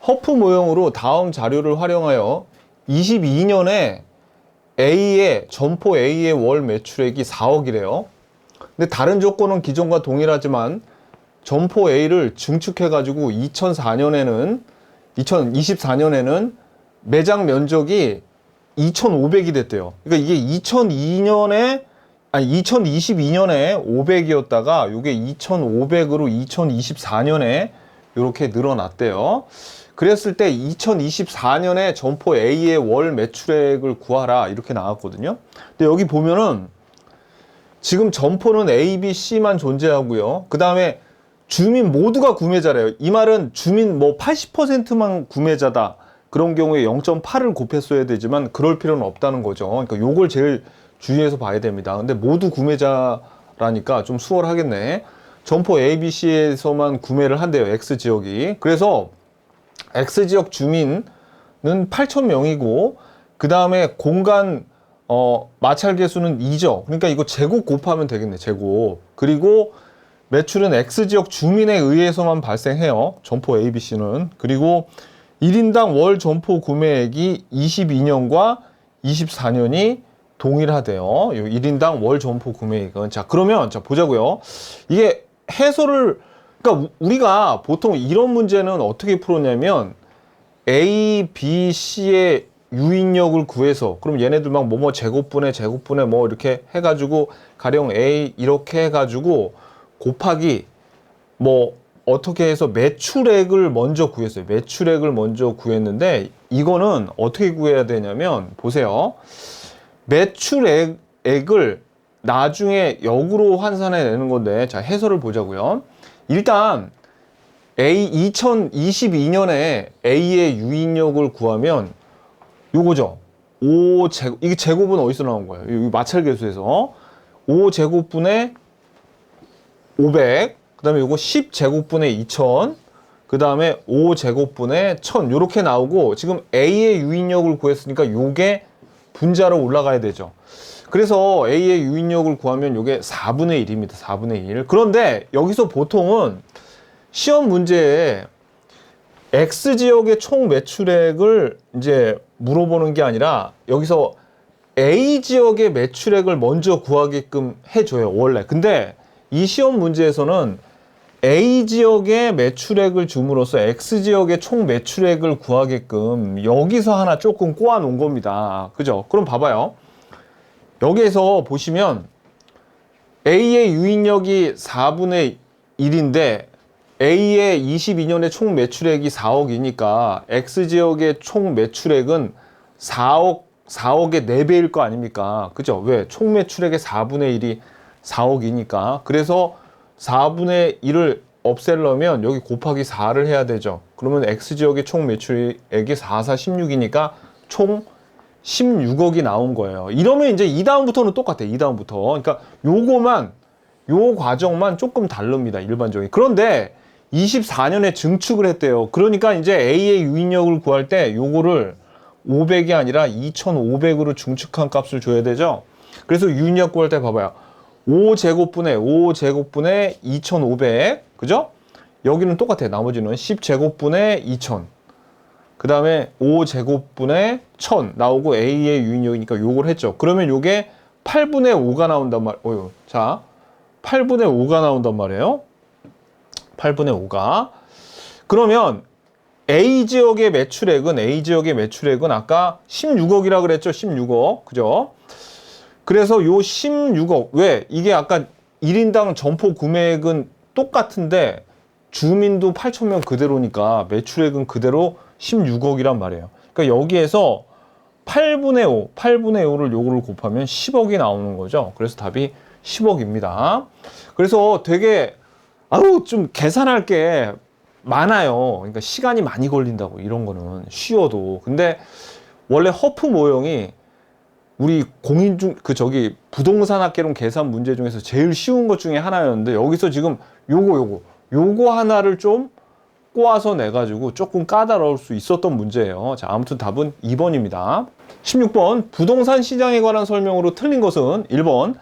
허프 모형으로 다음 자료를 활용하여 22년에 점포 A의 월 매출액이 4억이래요. 근데 다른 조건은 기존과 동일하지만 점포 A를 증축해가지고 2024년에는 매장 면적이 2,500이 됐대요. 그러니까 이게 2022년에 500이었다가 이게 2,500으로 2024년에 이렇게 늘어났대요. 그랬을 때 2024년에 점포 A의 월 매출액을 구하라 이렇게 나왔거든요. 근데 여기 보면은 지금 점포는 A, B, C만 존재하고요. 그 다음에 주민 모두가 구매자래요. 이 말은 주민 80%만 구매자다. 그런 경우에 0.8을 곱했어야 되지만 그럴 필요는 없다는 거죠. 그러니까 요걸 제일 주의해서 봐야 됩니다. 근데 모두 구매자라니까 좀 수월하겠네. 점포 A, B, C에서만 구매를 한대요. X지역이. 그래서 X지역 주민은 8,000명이고 그 다음에 공간 마찰 개수는 2죠. 그러니까 이거 제곱 곱하면 되겠네. 제곱. 그리고 매출은 X지역 주민에 의해서만 발생해요. 점포 A, B, C는. 그리고 1인당 월 점포 구매액이 22년과 24년이 동일하대요. 1인당 월 점포 구매액은. 자, 그러면 자 보자고요. 이게 해설을, 그러니까 우리가 보통 이런 문제는 어떻게 풀었냐면 A, B, C의 유인력을 구해서, 그럼 얘네들 막 뭐뭐 제곱분의 뭐 이렇게 해가지고 가령 A 이렇게 해가지고 곱하기 뭐 어떻게 해서 매출액을 먼저 구했어요. 매출액을 먼저 구했는데 이거는 어떻게 구해야 되냐면 보세요. 매출액을 나중에 역으로 환산해 내는 건데, 자, 해설을 보자고요. 일단 2022년에 A의 유인력을 구하면 요거죠. 5제곱, 이게 제곱은 어디서 나온 거예요? 여기 마찰계수에서 5제곱분의 500, 그 다음에 요거 10제곱분의 2000, 그 다음에 5제곱분의 1000 요렇게 나오고, 지금 A의 유인력을 구했으니까 요게 분자로 올라가야 되죠. 그래서 A의 유인력을 구하면 요게 4분의 1입니다. 4분의 1. 그런데 여기서 보통은 시험 문제에 X지역의 총 매출액을 이제 물어보는 게 아니라 여기서 A지역의 매출액을 먼저 구하게끔 해줘요, 원래. 근데 이 시험 문제에서는 A지역의 매출액을 줌으로써 X지역의 총 매출액을 구하게끔 여기서 하나 조금 꼬아 놓은 겁니다. 그죠? 그럼 봐봐요. 여기에서 보시면 A의 유인력이 4분의 1인데 A의 22년의 총 매출액이 4억이니까 X지역의 총 매출액은 4억의 4배일 거 아닙니까? 그죠? 왜? 총 매출액의 4분의 1이 4억이니까. 그래서 4분의 1을 없애려면 여기 곱하기 4를 해야 되죠. 그러면 X지역의 총 매출액이 4, 4, 16이니까 총 16억이 나온 거예요. 이러면 이제 이 다음부터는 똑같아. 이 다음부터. 그러니까 요거만, 요 과정만 조금 다릅니다. 일반적인. 그런데 24년에 증축을 했대요. 그러니까 이제 A의 유인력을 구할 때 요거를 500이 아니라 2500으로 증축한 값을 줘야 되죠. 그래서 유인력 구할 때 봐봐요. 5제곱분의 2500. 그죠? 여기는 똑같아요. 나머지는 10제곱분의 2000. 그 다음에 5제곱분의 1000 나오고 A의 유인력이니까 요걸 했죠. 그러면 요게 8분의 5가 나온단 말이에요. 자, 8분의 5가 나온단 말이에요. 8분의 5가. 그러면 A지역의 매출액은 아까 16억이라 그랬죠. 16억. 그죠? 그래서 요 16억. 왜? 이게 아까 1인당 점포 구매액은 똑같은데 주민도 8,000명 그대로니까 매출액은 그대로 16억이란 말이에요. 그러니까 여기에서 8분의 5를 요거를 곱하면 10억이 나오는 거죠. 그래서 답이 10억입니다. 그래서 되게 좀 계산할 게 많아요. 그러니까 시간이 많이 걸린다고, 이런 거는 쉬워도. 근데 원래 허프 모형이 우리 부동산 학개론 계산 문제 중에서 제일 쉬운 것 중에 하나였는데, 여기서 지금 요거 하나를 좀 꼬아서 내가지고 조금 까다로울 수 있었던 문제예요. 자, 아무튼 답은 2번입니다. 16번, 부동산 시장에 관한 설명으로 틀린 것은 1번,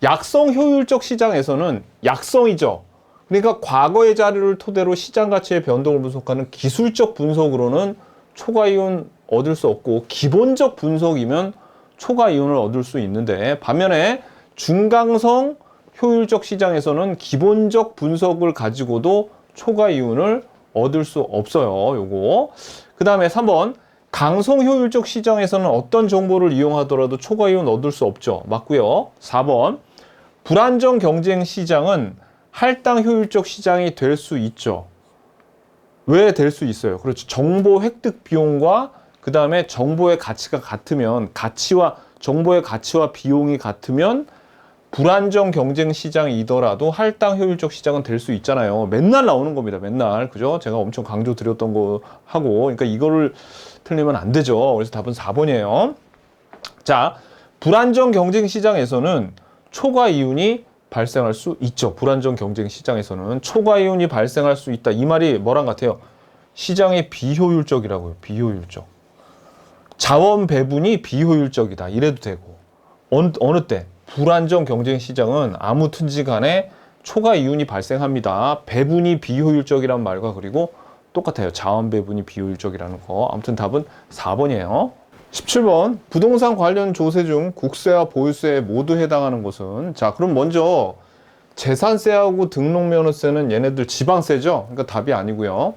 약성 효율적 시장에서는 약성이죠. 그러니까 과거의 자료를 토대로 시장 가치의 변동을 분석하는 기술적 분석으로는 초과 이윤 얻을 수 없고, 기본적 분석이면 초과 이윤을 얻을 수 있는데, 반면에 중강성 효율적 시장에서는 기본적 분석을 가지고도 초과 이윤을 얻을 수 없어요. 요거. 그 다음에 3번, 강성 효율적 시장에서는 어떤 정보를 이용하더라도 초과 이윤 얻을 수 없죠. 맞고요. 4번, 불안정 경쟁 시장은 할당 효율적 시장이 될 수 있죠. 왜 될 수 있어요? 그렇죠. 정보 획득 비용과 그 다음에 정보의 가치가 같으면, 정보의 가치와 비용이 같으면 불안정 경쟁 시장이더라도 할당 효율적 시장은 될 수 있잖아요. 맨날 나오는 겁니다. 맨날. 그죠? 제가 엄청 강조 드렸던 거 하고. 그러니까 이거를 틀리면 안 되죠. 그래서 답은 4번이에요. 자, 불안정 경쟁 시장에서는 초과 이윤이 발생할 수 있죠. 불안정 경쟁 시장에서는 초과 이윤이 발생할 수 있다. 이 말이 뭐랑 같아요? 시장이 비효율적이라고요. 비효율적. 자원 배분이 비효율적이다. 이래도 되고. 어느 때? 불안정 경쟁 시장은 아무튼지 간에 초과 이윤이 발생합니다. 배분이 비효율적이란 말과 그리고 똑같아요. 자원 배분이 비효율적이라는 거. 아무튼 답은 4번이에요. 17번, 부동산 관련 조세 중 국세와 보유세에 모두 해당하는 것은? 자, 그럼 먼저 재산세하고 등록면허세는 얘네들 지방세죠? 그러니까 답이 아니고요.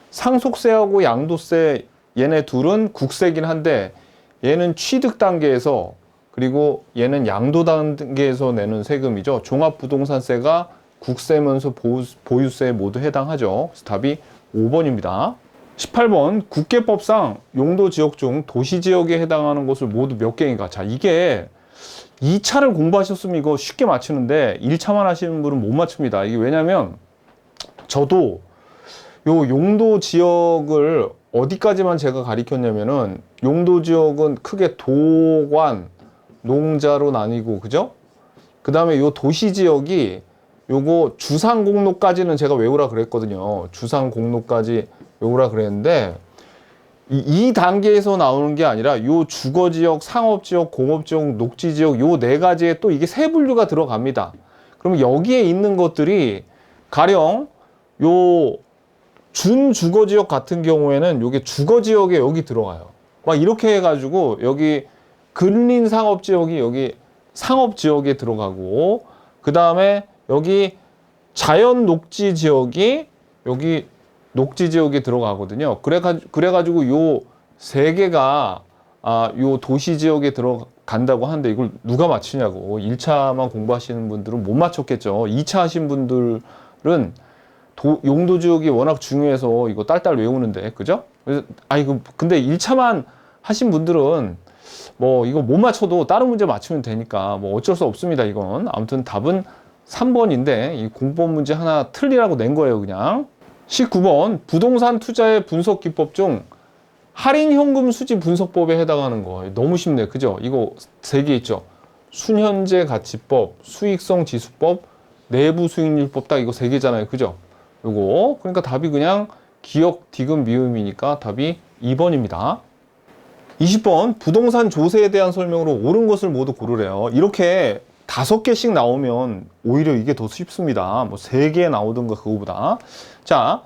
상속세하고 양도세, 얘네 둘은 국세긴 한데 얘는 취득 단계에서, 그리고 얘는 양도 단계에서 내는 세금이죠. 종합부동산세가 국세면서 보유세에 모두 해당하죠. 그래서 답이 5번입니다. 18번, 국계법상 용도지역 중 도시지역에 해당하는 곳을 모두 몇 개인가? 자, 이게 2차를 공부하셨으면 이거 쉽게 맞추는데 1차만 하시는 분은 못 맞춥니다. 이게 왜냐면 저도 요 용도지역을 어디까지만 제가 가리켰냐면은, 용도지역은 크게 도관, 농자로 나뉘고, 그죠? 그 다음에 요 도시지역이 요거 주상공로까지는 제가 외우라 그랬거든요. 주상공로까지 외우라 그랬는데, 이 단계에서 나오는 게 아니라 요 주거지역, 상업지역, 공업지역, 녹지지역 요 네 가지에 또 이게 세 분류가 들어갑니다. 그럼 여기에 있는 것들이 가령 요 준주거지역 같은 경우에는 요게 주거지역에 여기 들어가요. 막 이렇게 해가지고 여기 근린상업지역이 여기 상업지역에 들어가고, 그 다음에 여기 자연녹지지역이 여기 녹지지역에 들어가거든요. 그래가지고 요 세 개가 요 도시지역에 들어간다고 하는데, 이걸 누가 맞추냐고. 1차만 공부하시는 분들은 못 맞췄겠죠. 2차 하신 분들은 용도지역이 워낙 중요해서 이거 딸딸 외우는데, 그죠? 그래서 근데 1차만 하신 분들은 뭐 이거 못 맞춰도 다른 문제 맞추면 되니까 뭐 어쩔 수 없습니다. 이건 아무튼 답은 3번인데 이 공법 문제 하나 틀리라고 낸 거예요. 그냥. 19번 부동산 투자의 분석 기법 중 할인 현금 수지 분석법에 해당하는 거 너무 쉽네. 그죠? 이거 세 개 있죠. 순현재 가치법, 수익성 지수법, 내부 수익률법 딱 이거 세 개잖아요. 그죠? 요거. 그러니까 답이 그냥 기역, 디귿, 미음이니까 답이 2번입니다. 20번 부동산 조세에 대한 설명으로 옳은 것을 모두 고르래요. 이렇게 5개씩 나오면 오히려 이게 더 쉽습니다. 뭐 3개 나오든가 그거보다. 자,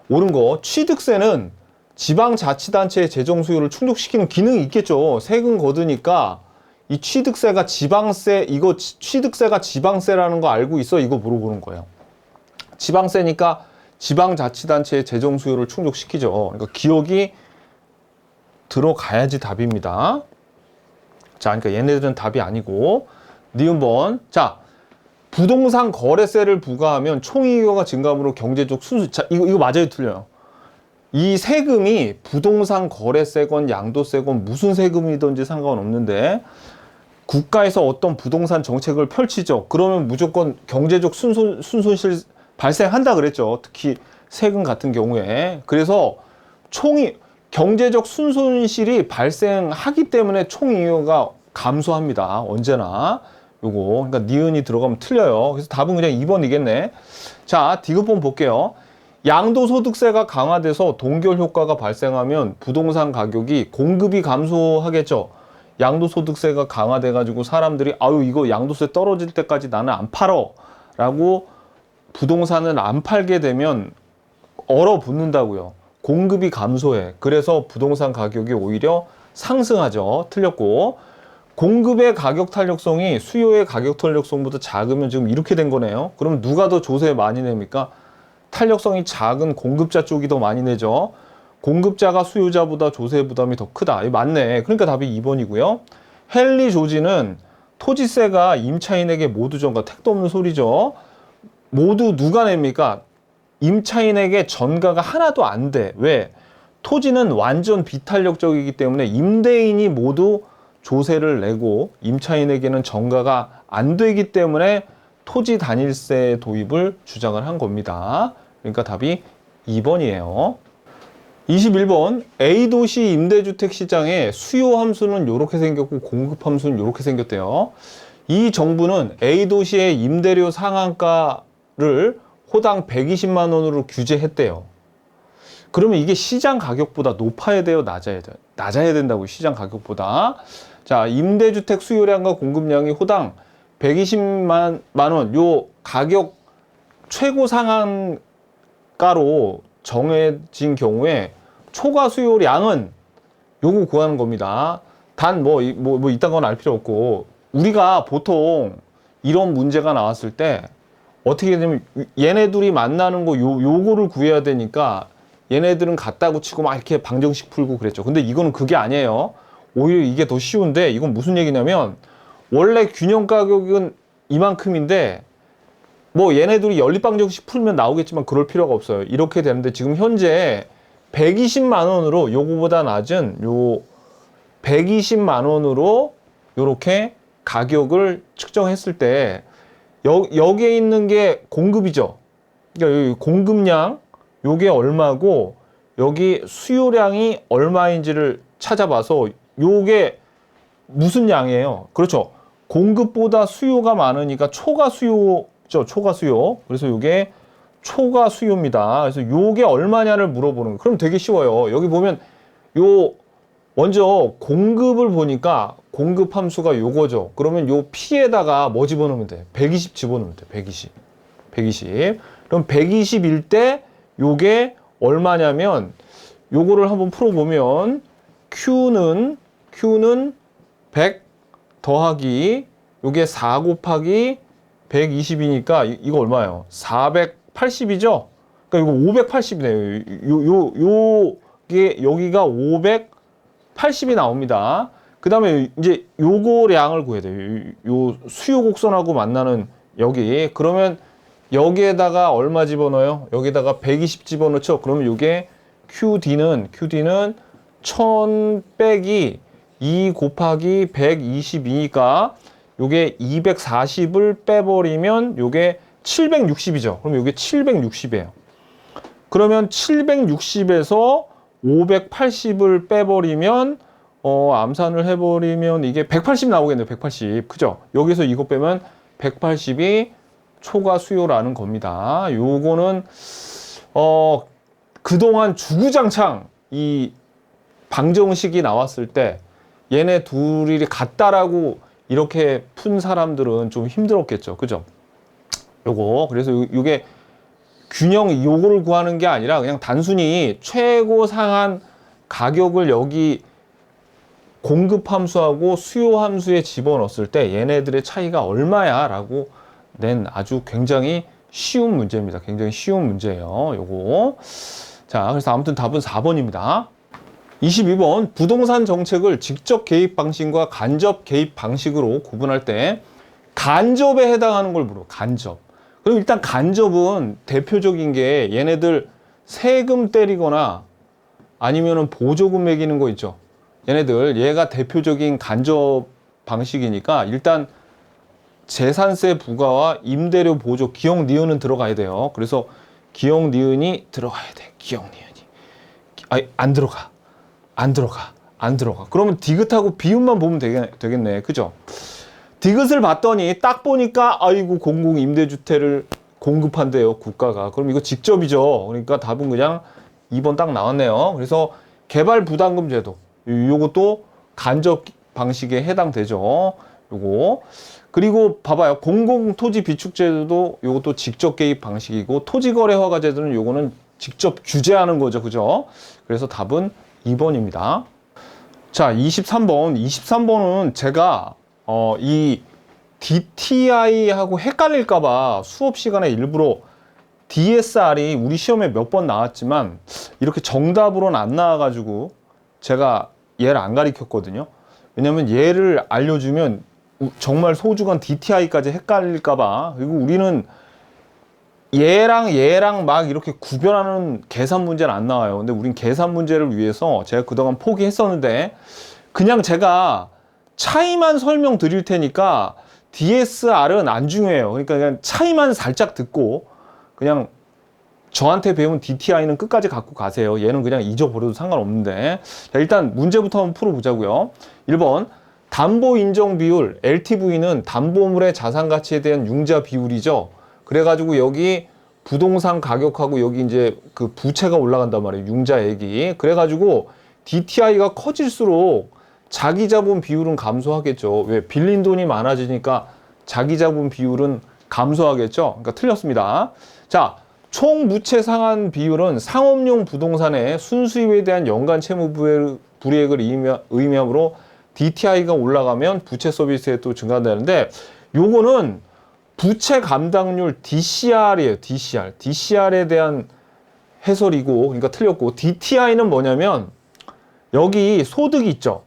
옳은 거. 취득세는 지방자치단체의 재정 수요를 충족시키는 기능이 있겠죠. 세금 거두니까 이 취득세가 지방세, 이거 취득세가 지방세라는 거 알고 있어? 이거 물어보는 거예요. 지방세니까 지방자치단체의 재정 수요를 충족시키죠. 그러니까 기억이 들어가야지 답입니다. 자, 그러니까 얘네들은 답이 아니고 니은번. 자, 부동산 거래세를 부과하면 총이익가 증가함으로 경제적 순수. 자, 이거 맞아요, 틀려요? 이 세금이 부동산 거래세건 양도세건 무슨 세금이든지 상관없는데 국가에서 어떤 부동산 정책을 펼치죠. 그러면 무조건 경제적 순손실 발생한다 그랬죠. 특히 세금 같은 경우에. 그래서 경제적 순손실이 발생하기 때문에 총이익가 감소합니다. 언제나. 요거. 그러니까 니은이 들어가면 틀려요. 그래서 답은 그냥 2번이겠네. 자, 디귿번 볼게요. 양도소득세가 강화돼서 동결 효과가 발생하면 부동산 가격이 공급이 감소하겠죠. 양도소득세가 강화돼가지고 사람들이 아유 이거 양도세 떨어질 때까지 나는 안 팔어 라고 부동산을 안 팔게 되면 얼어붙는다고요. 공급이 감소해. 그래서 부동산 가격이 오히려 상승하죠. 틀렸고. 공급의 가격 탄력성이 수요의 가격 탄력성보다 작으면 지금 이렇게 된 거네요. 그럼 누가 더 조세 많이 냅니까? 탄력성이 작은 공급자 쪽이 더 많이 내죠. 공급자가 수요자보다 조세 부담이 더 크다. 이거 맞네. 그러니까 답이 2번이고요. 헨리 조지는 토지세가 임차인에게 모두 전가. 택도 없는 소리죠. 모두 누가 냅니까? 임차인에게 전가가 하나도 안 돼. 왜? 토지는 완전 비탄력적이기 때문에 임대인이 모두 조세를 내고 임차인에게는 전가가 안 되기 때문에 토지 단일세 도입을 주장을 한 겁니다. 그러니까 답이 2번이에요. 21번 A도시 임대주택 시장의 수요 함수는 이렇게 생겼고 공급 함수는 이렇게 생겼대요. 이 정부는 A도시의 임대료 상한가를 호당 120만 원으로 규제했대요. 그러면 이게 시장 가격보다 높아야 돼요? 낮아야 돼요? 낮아야 된다고 시장 가격보다. 자, 임대주택 수요량과 공급량이 호당 120만 원, 요 가격 최고 상한가로 정해진 경우에 초과 수요량은 요거 구하는 겁니다. 단 이딴 건 알 필요 없고 우리가 보통 이런 문제가 나왔을 때 어떻게 되냐면 얘네들이 만나는 거 요거를 구해야 되니까 얘네들은 같다고 치고 막 이렇게 방정식 풀고 그랬죠. 근데 이거는 그게 아니에요. 오히려 이게 더 쉬운데 이건 무슨 얘기냐면 원래 균형 가격은 이만큼인데 뭐 얘네들이 연립방정식 풀면 나오겠지만 그럴 필요가 없어요. 이렇게 되는데 지금 현재 120만 원으로 요거보다 낮은 요 120만 원으로 요렇게 가격을 측정했을 때 여기에 있는 게 공급이죠. 그러니까 여기 공급량 요게 얼마고 여기 수요량이 얼마인지를 찾아봐서 요게 무슨 양이에요? 그렇죠. 공급보다 수요가 많으니까 초과 수요죠. 초과 수요. 그래서 요게 초과 수요입니다. 그래서 요게 얼마냐를 물어보는 거예요. 그럼 되게 쉬워요. 여기 보면 요 먼저 공급을 보니까 공급 함수가 요거죠. 그러면 요 P에다가 뭐 집어넣으면 돼? 120 집어넣으면 돼. 120. 120. 그럼 120일 때 요게 얼마냐면 요거를 한번 풀어보면 Q는 100 더하기 요게 4 곱하기 120이니까 이거 얼마예요? 480이죠? 그러니까 이거 580이네요. 요게 여기가 580이 나옵니다. 그 다음에 이제 요거량을 구해야 돼요. 요 수요 곡선하고 만나는 여기. 그러면 여기에다가 얼마 집어넣어요? 여기다가 120 집어넣죠? 그러면 요게 QD는 1000 빼기 2 곱하기 122니까 요게 240을 빼버리면 요게 760이죠. 그럼 요게 760이에요. 그러면 760에서 580을 빼버리면 암산을 해버리면 이게 180 나오겠네요. 180. 그죠? 여기서 이거 빼면 180이 초과 수요라는 겁니다. 요거는 그동안 주구장창 이 방정식이 나왔을 때 얘네 둘이 같다라고 이렇게 푼 사람들은 좀 힘들었겠죠. 그죠? 그래서 요게 균형 요거를 구하는 게 아니라 그냥 단순히 최고 상한 가격을 여기 공급 함수하고 수요 함수에 집어넣었을 때 얘네들의 차이가 얼마야 라고 낸 아주 굉장히 쉬운 문제입니다. 굉장히 쉬운 문제예요. 요거. 자, 그래서 아무튼 답은 4번입니다. 22번 부동산 정책을 직접 개입 방식과 간접 개입 방식으로 구분할 때 간접에 해당하는 걸 물어. 간접. 그럼 일단 간접은 대표적인 게 얘네들 세금 때리거나 아니면은 보조금 매기는 거 있죠. 얘네들 얘가 대표적인 간접 방식이니까 일단 재산세 부과와 임대료 보조 기역 니은은 들어가야 돼요. 그래서 기역 니은이 들어가야 돼. 기역 니은이 안 들어가. 그러면 디귿하고 비읍만 보면 되겠네. 그죠? 디귿을 봤더니 딱 보니까 아이고 공공임대주택을 공급한대요. 국가가. 그럼 이거 직접이죠. 그러니까 답은 그냥 2번 딱 나왔네요. 그래서 개발부담금 제도 요것도 간접 방식에 해당되죠. 요거. 그리고 봐봐요. 공공토지비축제도도 요것도 직접 개입 방식이고 토지거래허가제도는 요거는 직접 규제하는 거죠. 그죠? 그래서 답은 2번입니다. 자, 23번은 제가 이 DTI하고 헷갈릴까봐 수업 시간에 일부러 DSR이 우리 시험에 몇 번 나왔지만 이렇게 정답으로는 안 나와가지고 제가 얘를 안 가르쳤거든요. 왜냐면 얘를 알려주면 정말 소중한 DTI까지 헷갈릴까봐. 그리고 우리는 얘랑 막 이렇게 구별하는 계산 문제는 안 나와요. 근데 우린 계산 문제를 위해서 제가 그동안 포기했었는데 그냥 제가 차이만 설명드릴 테니까 DSR은 안 중요해요. 그러니까 그냥 차이만 살짝 듣고 그냥 저한테 배운 DTI는 끝까지 갖고 가세요. 얘는 그냥 잊어버려도 상관없는데. 자, 일단 문제부터 한번 풀어보자고요. 1번 담보 인정 비율 LTV는 담보물의 자산 가치에 대한 융자 비율이죠. 그래가지고 여기 부동산 가격하고 여기 이제 그 부채가 올라간단 말이에요. 융자액이. 그래가지고 DTI가 커질수록 자기 자본 비율은 감소하겠죠. 왜? 빌린 돈이 많아지니까 자기 자본 비율은 감소하겠죠. 그러니까 틀렸습니다. 자, 총 무채 상환 비율은 상업용 부동산의 순수입에 대한 연간 채무 불이익을 의미하므로 DTI가 올라가면 부채 서비스액도 증가한다는데 요거는 부채 감당률 DCR이에요. DCR에 대한 해설이고 그러니까 틀렸고 DTI는 뭐냐면 여기 소득이 있죠.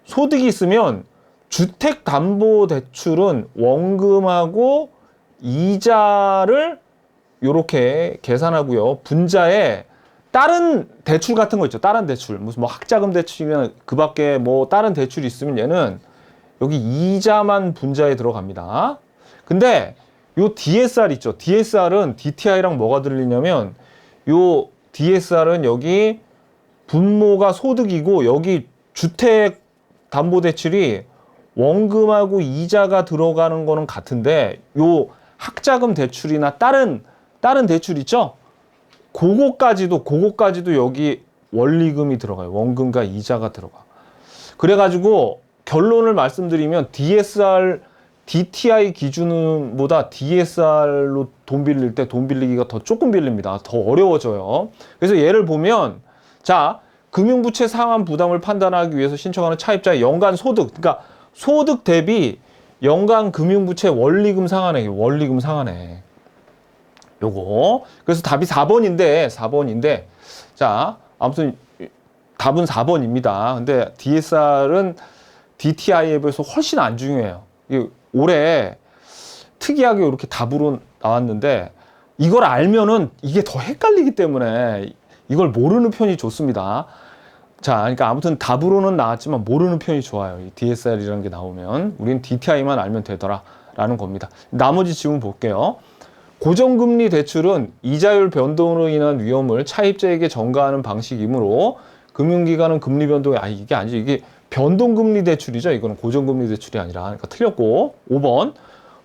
소득이 있으면 주택담보대출은 원금하고 이자를 요렇게 계산하고요. 분자에 다른 대출 같은 거 있죠. 다른 대출. 무슨 뭐 학자금 대출이나 그 밖에 뭐 다른 대출이 있으면 얘는 여기 이자만 분자에 들어갑니다. 근데 요 DSR 있죠. DSR은 DTI랑 뭐가 들리냐면 요 DSR은 여기 분모가 소득이고 여기 주택담보대출이 원금하고 이자가 들어가는 거는 같은데 요 학자금 대출이나 다른 대출 있죠? 그거까지도 여기 원리금이 들어가요. 원금과 이자가 들어가. 그래가지고 결론을 말씀드리면 DTI 기준보다 DSR로 돈 빌릴 때 돈 빌리기가 더 조금 빌립니다. 더 어려워져요. 그래서 예를 보면 자, 금융부채 상환 부담을 판단하기 위해서 신청하는 차입자의 연간 소득, 그러니까 소득 대비 연간 금융부채 원리금 상환액, 원리금 상환액. 요거. 그래서 답이 4번인데, 자, 아무튼 답은 4번입니다. 근데 DSR은 DTI에 비해서 훨씬 안 중요해요. 올해 특이하게 이렇게 답으로 나왔는데, 이걸 알면은 이게 더 헷갈리기 때문에 이걸 모르는 편이 좋습니다. 자, 그러니까 아무튼 답으로는 나왔지만 모르는 편이 좋아요. 이 DSR이라는 게 나오면. 우린 DTI만 알면 되더라라는 겁니다. 나머지 질문 볼게요. 고정금리 대출은 이자율 변동으로 인한 위험을 차입자에게 전가하는 방식이므로 금융기관은 금리 변동에 이게 아니죠. 이게 변동금리 대출이죠. 이거는 고정금리 대출이 아니라. 그러니까 틀렸고. 5번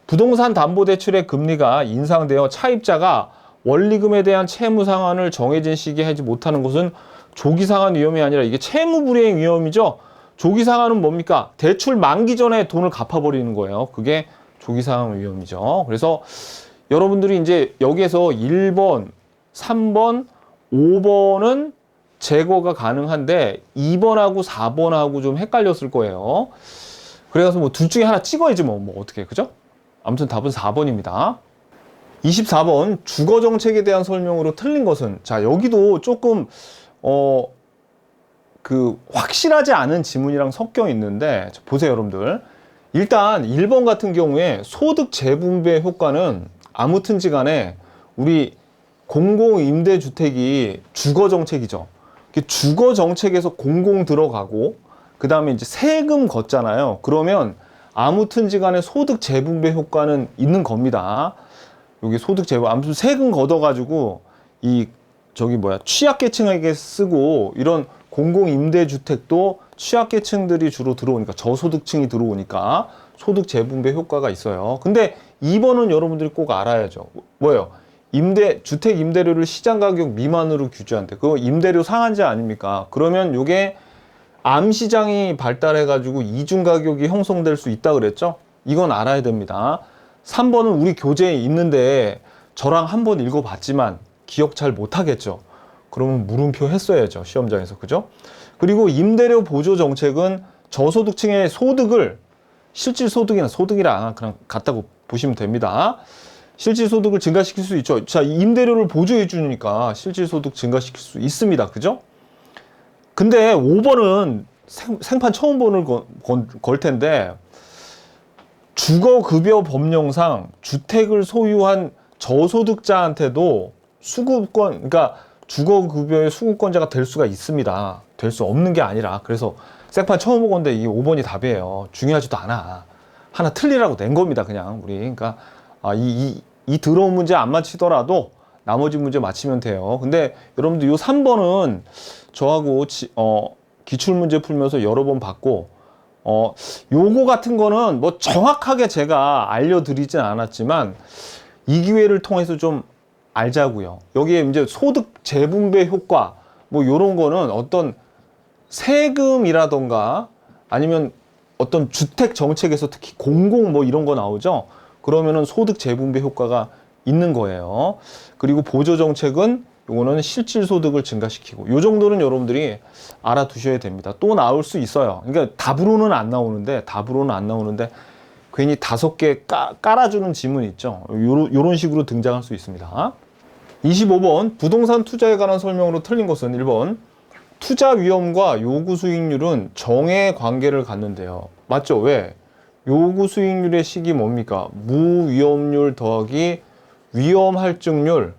부동산 담보대출의 금리가 인상되어 차입자가 원리금에 대한 채무 상환을 정해진 시기에 하지 못하는 것은 조기 상환 위험이 아니라 이게 채무 불이행 위험이죠. 조기 상환은 뭡니까? 대출 만기 전에 돈을 갚아버리는 거예요. 그게 조기 상환 위험이죠. 그래서 여러분들이 이제 여기에서 1번, 3번, 5번은 제거가 가능한데 2번하고 4번하고 좀 헷갈렸을 거예요. 그래서 뭐 둘 중에 하나 찍어야지 뭐 어떻게, 그죠? 아무튼 답은 4번입니다. 24번 주거정책에 대한 설명으로 틀린 것은, 자 여기도 조금 확실하지 않은 지문이랑 섞여 있는데, 보세요 여러분들. 일단 1번 같은 경우에 소득 재분배 효과는 아무튼지 간에 우리 공공임대주택이 주거정책이죠. 주거정책에서 공공 들어가고 그 다음에 이제 세금 걷잖아요. 그러면 아무튼지 간에 소득 재분배 효과는 있는 겁니다. 여기 소득 재분, 아무튼 세금 걷어가지고 취약계층에게 쓰고, 이런 공공임대주택도 취약계층들이 주로 들어오니까, 저소득층이 들어오니까 소득 재분배 효과가 있어요. 근데 2번은 여러분들이 꼭 알아야죠. 뭐예요? 주택 임대료를 시장 가격 미만으로 규제한대. 그거 임대료 상한제 아닙니까? 그러면 요게 암시장이 발달해가지고 이중 가격이 형성될 수 있다 그랬죠? 이건 알아야 됩니다. 3번은 우리 교재에 있는데 저랑 한번 읽어봤지만 기억 잘 못하겠죠? 그러면 물음표 했어야죠, 시험장에서. 그죠? 그리고 임대료 보조 정책은 저소득층의 소득을, 실질 소득이나 소득이랑 그냥 같다고 보시면 됩니다. 실질 소득을 증가시킬 수 있죠. 자, 임대료를 보조해 주니까 실질 소득 증가시킬 수 있습니다. 그죠? 근데 5번은 생판 처음 보는 걸 텐데, 주거급여 법령상 주택을 소유한 저소득자한테도 수급권, 그러니까 주거급여의 수급권자가 될 수가 있습니다. 될 수 없는 게 아니라. 그래서 생판 처음 본 건데 이게 5번이 답이에요. 중요하지도 않아. 하나 틀리라고 낸 겁니다, 그냥 우리. 그러니까 이 들어온 문제 안 맞히더라도 나머지 문제 맞히면 돼요. 근데 여러분들 요 3번은 저하고 기출문제 풀면서 여러 번 봤고, 요거 같은 거는 뭐 정확하게 제가 알려드리진 않았지만 이 기회를 통해서 좀 알자고요. 여기에 이제 소득 재분배 효과 뭐 요런 거는 어떤 세금이라던가 아니면 어떤 주택 정책에서 특히 공공 뭐 이런 거 나오죠. 그러면은 소득 재분배 효과가 있는 거예요. 그리고 보조 정책은 요거는 실질 소득을 증가시키고, 요 정도는 여러분들이 알아두셔야 됩니다. 또 나올 수 있어요. 그러니까 답으로는 안 나오는데 괜히 5개 깔아주는 지문 있죠. 요런 식으로 등장할 수 있습니다. 25번 부동산 투자에 관한 설명으로 틀린 것은 1번 투자 위험과 요구 수익률은 정의 관계를 갖는데요. 맞죠? 왜? 요구 수익률의 식이 뭡니까? 무위험률 더하기 위험 할증률,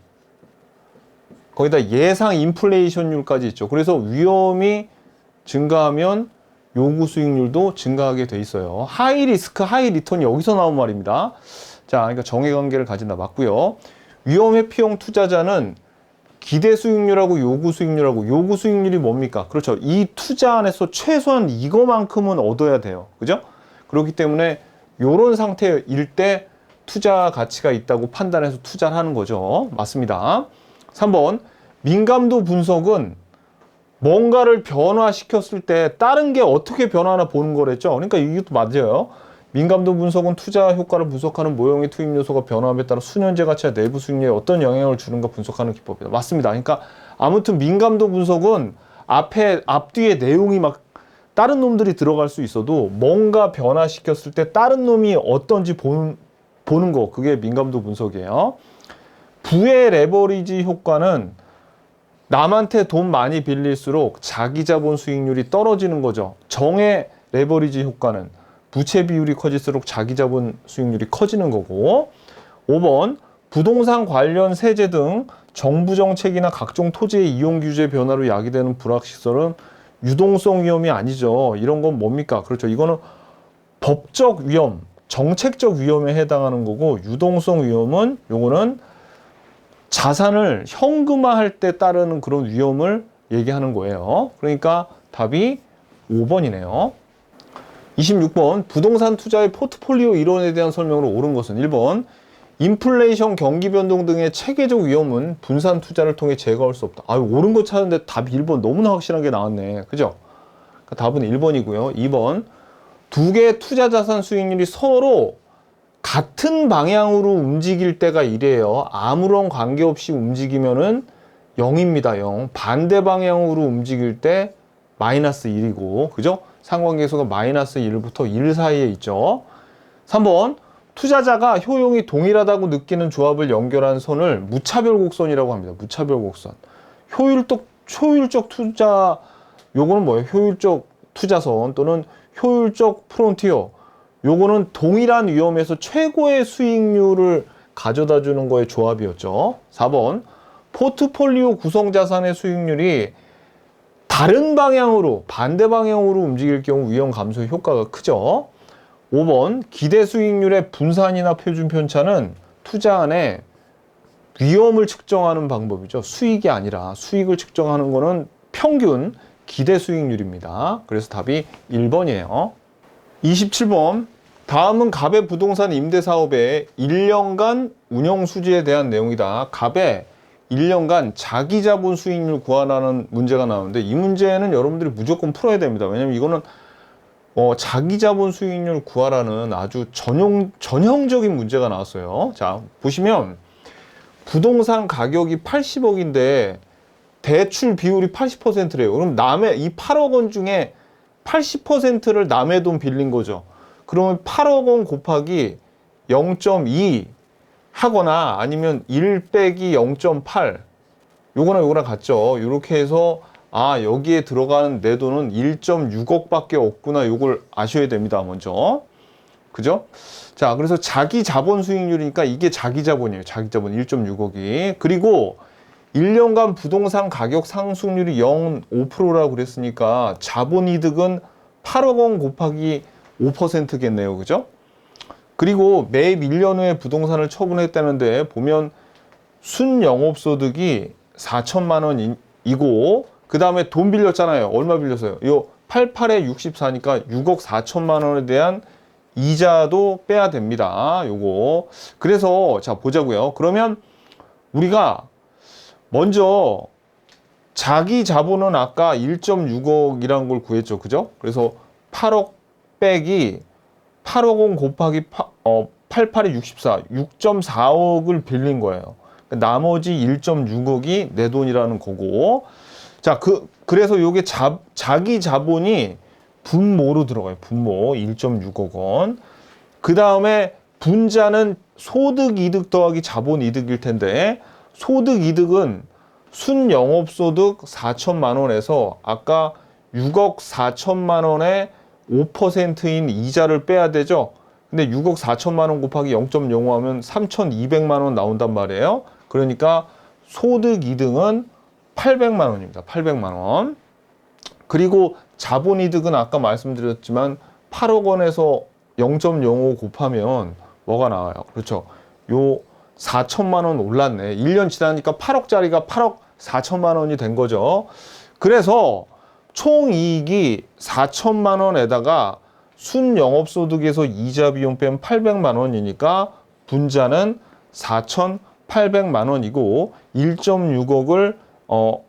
거기다 예상 인플레이션율까지 있죠. 그래서 위험이 증가하면 요구 수익률도 증가하게 돼 있어요. 하이 리스크, 하이 리턴이 여기서 나온 말입니다. 자, 그러니까 정의 관계를 가진다. 맞고요. 위험 회피형 투자자는 기대 수익률하고 요구 수익률하고, 요구 수익률이 뭡니까? 그렇죠. 이 투자 안에서 최소한 이거만큼은 얻어야 돼요. 그죠? 그렇기 때문에 요런 상태일 때 투자 가치가 있다고 판단해서 투자를 하는 거죠. 맞습니다. 3번 민감도 분석은 뭔가를 변화시켰을 때 다른 게 어떻게 변화하나 보는 거랬죠. 그러니까 이것도 맞아요. 민감도 분석은 투자 효과를 분석하는 모형의 투입 요소가 변화함에 따라 수년제 가치와 내부 수익률에 어떤 영향을 주는가 분석하는 기법이다. 맞습니다. 그러니까 아무튼 민감도 분석은 앞뒤에 내용이 막 다른 놈들이 들어갈 수 있어도 뭔가 변화시켰을 때 다른 놈이 어떤지 보는 거, 그게 민감도 분석이에요. 부의 레버리지 효과는 남한테 돈 많이 빌릴수록 자기 자본 수익률이 떨어지는 거죠. 정의 레버리지 효과는 부채 비율이 커질수록 자기 자본 수익률이 커지는 거고. 5번 부동산 관련 세제 등 정부 정책이나 각종 토지의 이용 규제 변화로 야기되는 불확실성은 유동성 위험이 아니죠. 이런 건 뭡니까? 그렇죠. 이거는 법적 위험, 정책적 위험에 해당하는 거고, 유동성 위험은 요거는 자산을 현금화할 때 따르는 그런 위험을 얘기하는 거예요. 그러니까 답이 5번이네요. 26번 부동산 투자의 포트폴리오 이론에 대한 설명으로 옳은 것은 1번 인플레이션, 경기 변동 등의 체계적 위험은 분산 투자를 통해 제거할 수 없다. 아유, 옳은 거 찾았는데 답이 1번 너무나 확실하게 나왔네. 그죠? 그러니까 답은 1번이고요. 2번 두 개의 투자 자산 수익률이 서로 같은 방향으로 움직일 때가 이래요. 아무런 관계없이 움직이면은 0입니다. 0. 반대 방향으로 움직일 때 마이너스 1이고, 그죠? 상관계수가 마이너스 1부터 1 사이에 있죠. 3번 투자자가 효용이 동일하다고 느끼는 조합을 연결한 선을 무차별 곡선이라고 합니다. 무차별 곡선. 효율적 투자, 요거는 뭐예요? 효율적 투자선 또는 효율적 프론티어. 요거는 동일한 위험에서 최고의 수익률을 가져다 주는 거의 조합이었죠. 4번 포트폴리오 구성 자산의 수익률이 다른 방향으로, 반대 방향으로 움직일 경우 위험 감소 효과가 크죠. 5번 기대 수익률의 분산이나 표준 편차는 투자 안에 위험을 측정하는 방법이죠. 수익이 아니라 수익을 측정하는 거는 평균 기대 수익률입니다. 그래서 답이 1번이에요. 27번 다음은 갑의 부동산 임대 사업의 1년간 운영 수지에 대한 내용이다. 갑의 1년간 자기 자본 수익률 구하라는 문제가 나오는데 이 문제는 여러분들이 무조건 풀어야 됩니다. 왜냐면 이거는 자기 자본 수익률 구하라는 아주 전형적인 문제가 나왔어요. 자, 보시면 부동산 가격이 80억인데 대출 비율이 80%래요. 그럼 남의 이 8억 원 중에 80%를 남의 돈 빌린 거죠. 그러면 8억 원 곱하기 0.2 하거나 아니면 1 빼기 0.8 요거나 같죠. 이렇게 해서 여기에 들어가는 내 돈은 1.6억 밖에 없구나. 요걸 아셔야 됩니다. 먼저. 그죠? 자, 그래서 자기 자본 수익률이니까 이게 자기 자본이에요. 자기 자본 1.6억이. 그리고 1년간 부동산 가격 상승률이 0.5%라고 그랬으니까 자본 이득은 8억 원 곱하기 5%겠네요. 그죠? 그리고 매입 1년 후에 부동산을 처분했다는데 보면 순영업소득이 4천만 원이고 그 다음에 돈 빌렸잖아요. 얼마 빌렸어요? 요 88에 64니까 6억 4천만 원에 대한 이자도 빼야 됩니다. 요거. 그래서 자 보자고요. 그러면 우리가 먼저 자기 자본은 아까 1.6억이라는 걸 구했죠. 그죠? 그래서 8억 빼기 8억 원 곱하기 88에 64, 6.4억을 빌린 거예요. 나머지 1.6억이 내 돈이라는 거고. 자, 그래서 요게 자기 자본이 분모로 들어가요. 분모 1.6억 원. 그 다음에 분자는 소득 이득 더하기 자본 이득일 텐데 소득 이득은 순영업소득 4천만 원에서 아까 6억 4천만 원에 5%인 이자를 빼야 되죠. 근데 6억 4천만 원 곱하기 0.05 하면 3,200만 원 나온단 말이에요. 그러니까 소득 이득은 800만 원입니다. 800만 원. 그리고 자본 이득은 아까 말씀드렸지만 8억 원에서 0.05 곱하면 뭐가 나와요? 그렇죠. 요 4천만 원 올랐네. 1년 지나니까 8억짜리가 8억 4천만 원이 된 거죠. 그래서 총 이익이 4천만 원에다가 순영업소득에서 이자 비용 빼면 800만 원이니까 분자는 4,800만 원이고 1.6억을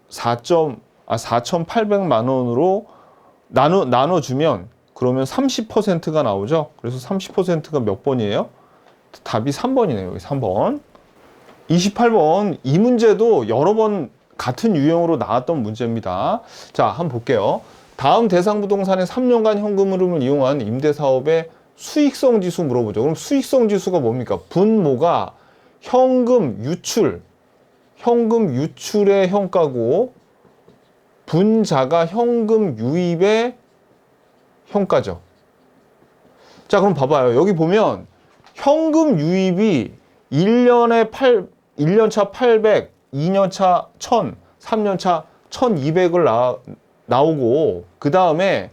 4,800만 원으로 나눠주면 그러면 30%가 나오죠. 그래서 30%가 몇 번이에요? 답이 3번이네요. 3번. 28번. 이 문제도 여러 번 같은 유형으로 나왔던 문제입니다. 자, 한번 볼게요. 다음 대상 부동산의 3년간 현금 흐름을 이용한 임대사업의 수익성 지수 물어보죠. 그럼 수익성 지수가 뭡니까? 분모가 현금 유출의 현가고 분자가 현금 유입의 현가죠. 자, 그럼 봐봐요. 여기 보면 현금 유입이 1년차 800, 2년차 1000, 3년차 1200을 나오고 그 다음에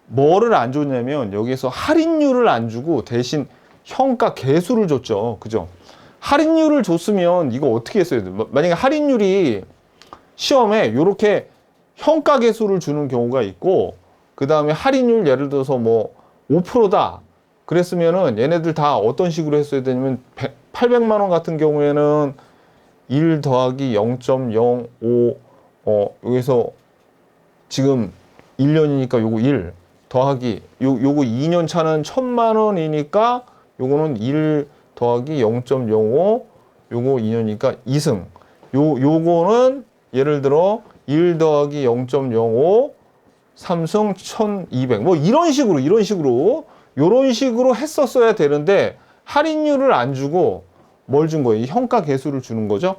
뭐를 안 줬냐면 여기에서 할인율을 안 주고 대신 현가 개수를 줬죠. 그죠? 할인율을 줬으면 이거 어떻게 했어야 돼? 만약에 할인율이 시험에 이렇게 평가 개수를 주는 경우가 있고, 그 다음에 할인율 예를 들어서 뭐 5%다 그랬으면은 얘네들 다 어떤 식으로 했어야 되냐면 800만 원 같은 경우에는 1 더하기 0.05 여기서 지금 1년이니까 요거 1 더하기 요거 2년 차는 1000만 원이니까 요거는 1 더하기 0.05 요거 2년이니까 2승 요거는 예를 들어 1 더하기 0.05 3승 1200 뭐 이런 식으로 요런 식으로 했었어야 되는데 할인율을 안 주고 뭘 준 거예요? 현가 개수를 주는 거죠.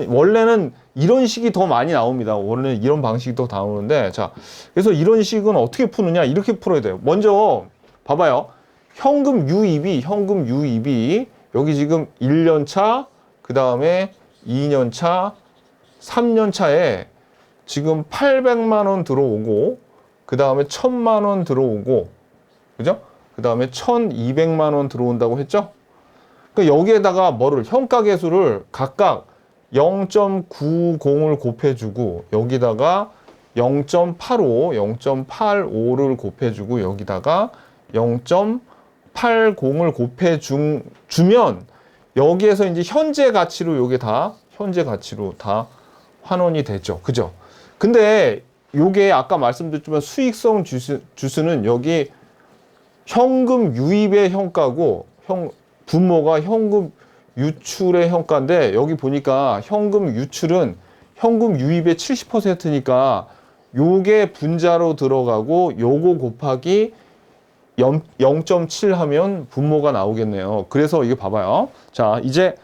원래는 이런 식이 더 많이 나옵니다. 원래는 이런 방식이 더 나오는데, 자, 그래서 이런 식은 어떻게 푸느냐? 이렇게 풀어야 돼요. 먼저 봐봐요. 현금 유입이 여기 지금 1년 차, 그 다음에 2년 차, 3년 차에 지금 800만 원 들어오고, 그 다음에 1000만 원 들어오고, 그죠? 그 다음에 1200만 원 들어온다고 했죠? 그러니까 여기에다가 뭐를, 현가계수를 각각 0.90을 곱해주고, 여기다가 0.85를 곱해주고, 여기다가 0.80을 곱해주면, 여기에서 이제 현재 가치로 다 환원이 되죠. 그죠? 근데 요게 아까 말씀드렸지만 수익성 주수는 여기 현금 유입의 현가고 분모가 현금 유출의 현가인데, 여기 보니까 현금 유출은 현금 유입의 70%니까 요게 분자로 들어가고 요거 곱하기 0.7 하면 분모가 나오겠네요. 그래서 이거 봐봐요. 자, 이제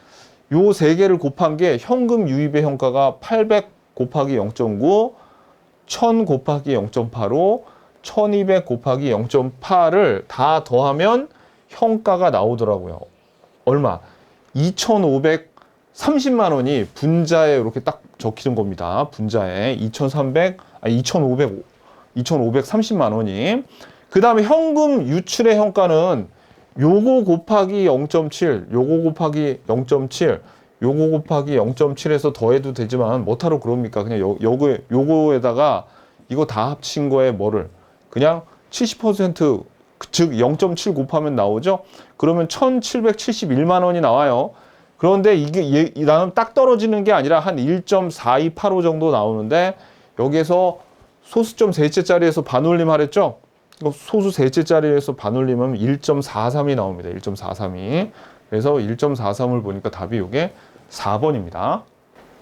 요 세 개를 곱한 게 현금 유입의 현가가 800 곱하기 0.9, 1000 곱하기 0.85, 1200 곱하기 0.8을 다 더하면 현가가 나오더라고요. 얼마? 2530만 원이 분자에 이렇게 딱 적히는 겁니다. 분자에 2530만 원이. 그 다음에 현금 유출의 현가는 요거 곱하기 0.7, 요거 곱하기 0.7, 요거 곱하기 0.7에서 더해도 되지만 뭐하러 그럽니까? 그냥 요거에다가 이거 다 합친 거에 뭐를 그냥 70% 즉 0.7 곱하면 나오죠? 그러면 1771만 원이 나와요. 그런데 이게 나는 딱 떨어지는 게 아니라 한 1.4285 정도 나오는데, 여기에서 소수점 셋째 자리에서 반올림 하랬죠? 소수 셋째 자리에서 반올림하면 1.43이 나옵니다. 1.43이. 그래서 1.43을 보니까 답이 이게 4번입니다.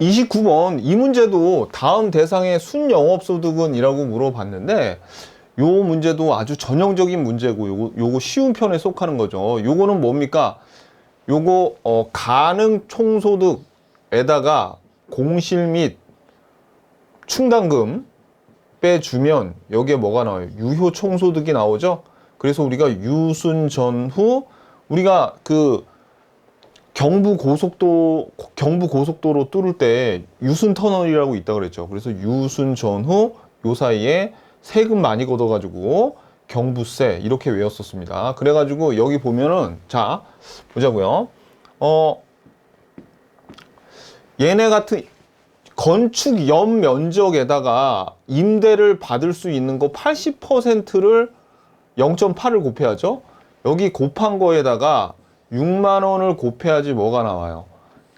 29번 이 문제도 다음 대상의 순영업소득은 이라고 물어봤는데, 요 문제도 아주 전형적인 문제고 요거 쉬운 편에 속하는 거죠. 요거는 뭡니까? 요거 가능 총소득에다가 공실 및 충당금 빼주면 여기에 뭐가 나와요? 유효 총소득이 나오죠. 그래서 우리가 유순 전후 우리가 그 경부 고속도로 뚫을 때 유순 터널이라고 있다 그랬죠. 그래서 유순 전후 요 사이에 세금 많이 걷어가지고 경부세 이렇게 외웠었습니다. 그래가지고 여기 보면은 자 보자고요. 얘네 같은 건축 연면적에다가 임대를 받을 수 있는 거 80%를 0.8을 곱해야죠. 여기 곱한 거에다가 6만 원을 곱해야지 뭐가 나와요?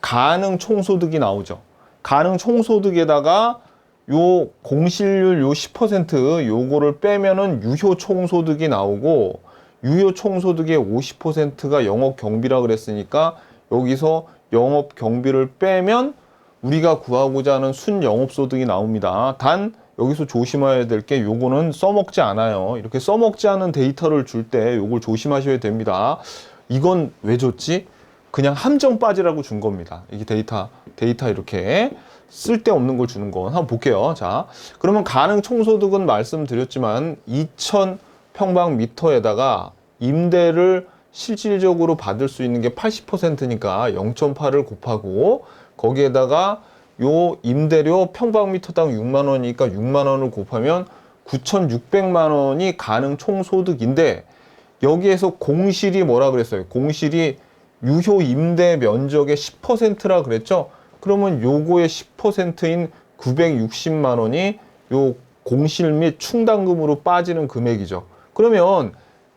가능 총소득이 나오죠. 가능 총소득에다가 요 공실률 요 10% 요거를 빼면은 유효 총소득이 나오고, 유효 총소득의 50%가 영업 경비라 그랬으니까 여기서 영업 경비를 빼면 우리가 구하고자 하는 순영업소득이 나옵니다. 단 여기서 조심해야 될 게 요거는 써먹지 않아요. 이렇게 써먹지 않은 데이터를 줄 때 요걸 조심하셔야 됩니다. 이건 왜 줬지? 그냥 함정 빠지라고 준 겁니다. 이게 데이터 이렇게 쓸데없는 걸 주는 거 한번 볼게요. 자, 그러면 가능 총소득은 말씀드렸지만 2000평방미터에다가 임대를 실질적으로 받을 수 있는 게 80%니까 0.8을 곱하고, 거기에다가 요 임대료 평방미터당 6만 원이니까 6만 원을 곱하면 9,600만 원이 가능 총소득인데, 여기에서 공실이 뭐라 그랬어요? 공실이 유효 임대 면적의 10%라 그랬죠? 그러면 요거의 10%인 960만 원이 요 공실 및 충당금으로 빠지는 금액이죠. 그러면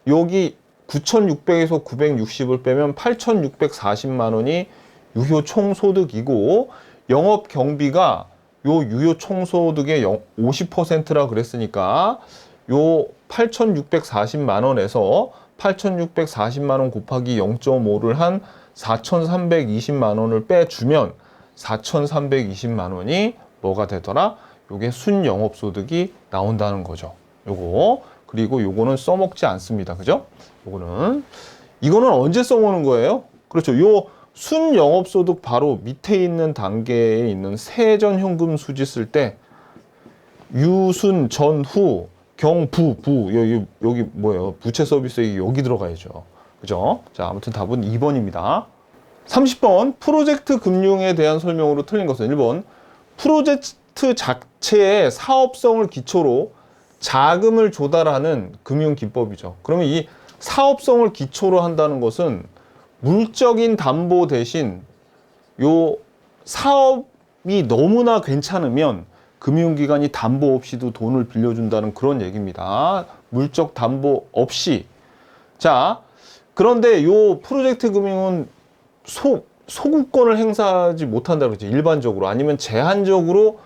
여기 9,600에서 960을 빼면 8,640만 원이 유효 총소득이고, 영업 경비가 요 유효 총소득의 50%라 그랬으니까 요 8,640만 원에서 8,640만 원 곱하기 0.5를 한 4,320만 원을 빼주면 4,320만 원이 뭐가 되더라? 요게 순영업소득이 나온다는 거죠. 요거. 그리고 요거는 써먹지 않습니다. 그죠? 이거는 언제 써먹는 거예요? 그렇죠. 요 순영업소득 바로 밑에 있는 단계에 있는 세전현금 수지 쓸 때 유순, 전후, 경부, 여기 뭐예요? 부채 서비스액이 여기 들어가야죠. 그죠? 자, 아무튼 답은 2번입니다. 30번 프로젝트 금융에 대한 설명으로 틀린 것은 1번 프로젝트 자체의 사업성을 기초로 자금을 조달하는 금융기법이죠. 그러면 이 사업성을 기초로 한다는 것은 물적인 담보 대신 요 사업이 너무나 괜찮으면 금융기관이 담보 없이도 돈을 빌려준다는 그런 얘기입니다. 물적 담보 없이. 자, 그런데 요 프로젝트 금융은 소구권을 행사하지 못한다고 그러죠. 일반적으로. 아니면 제한적으로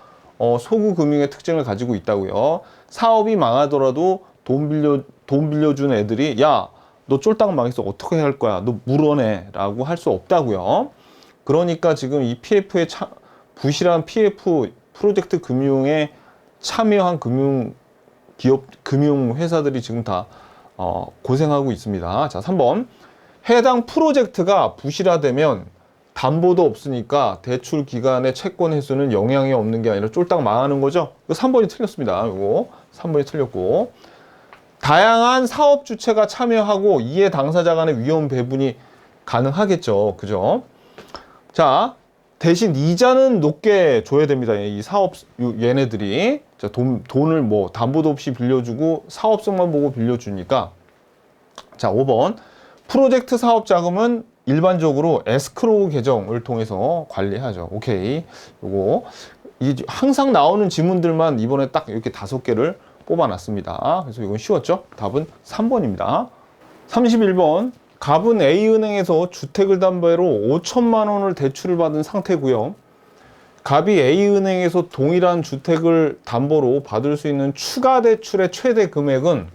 소구 금융의 특징을 가지고 있다고요. 사업이 망하더라도 돈 빌려준 애들이 야, 너 쫄딱 망했어. 어떻게 할 거야? 너 물어내. 라고 할 수 없다고요. 그러니까 지금 이 PF에 부실한 PF 프로젝트 금융에 참여한 금융회사들이 지금 다 고생하고 있습니다. 자, 3번. 해당 프로젝트가 부실화되면 담보도 없으니까 대출 기간의 채권 횟수는 영향이 없는 게 아니라 쫄딱 망하는 거죠. 이거 3번이 틀렸습니다. 이거 3번이 틀렸고. 다양한 사업 주체가 참여하고 이해 당사자 간의 위험 배분이 가능하겠죠. 그죠? 자, 대신 이자는 높게 줘야 됩니다. 이 얘네들이. 자, 돈을 뭐 담보도 없이 빌려주고 사업성만 보고 빌려주니까. 자, 5번. 프로젝트 사업 자금은 일반적으로 에스크로우 계정을 통해서 관리하죠. 오케이. 요거. 항상 나오는 지문들만 이번에 딱 이렇게 5개를 뽑아놨습니다. 그래서 이건 쉬웠죠? 답은 3번입니다. 31번. 갑은 A은행에서 주택을 담보로 5천만 원을 대출을 받은 상태고요. 갑이 A은행에서 동일한 주택을 담보로 받을 수 있는 추가 대출의 최대 금액은,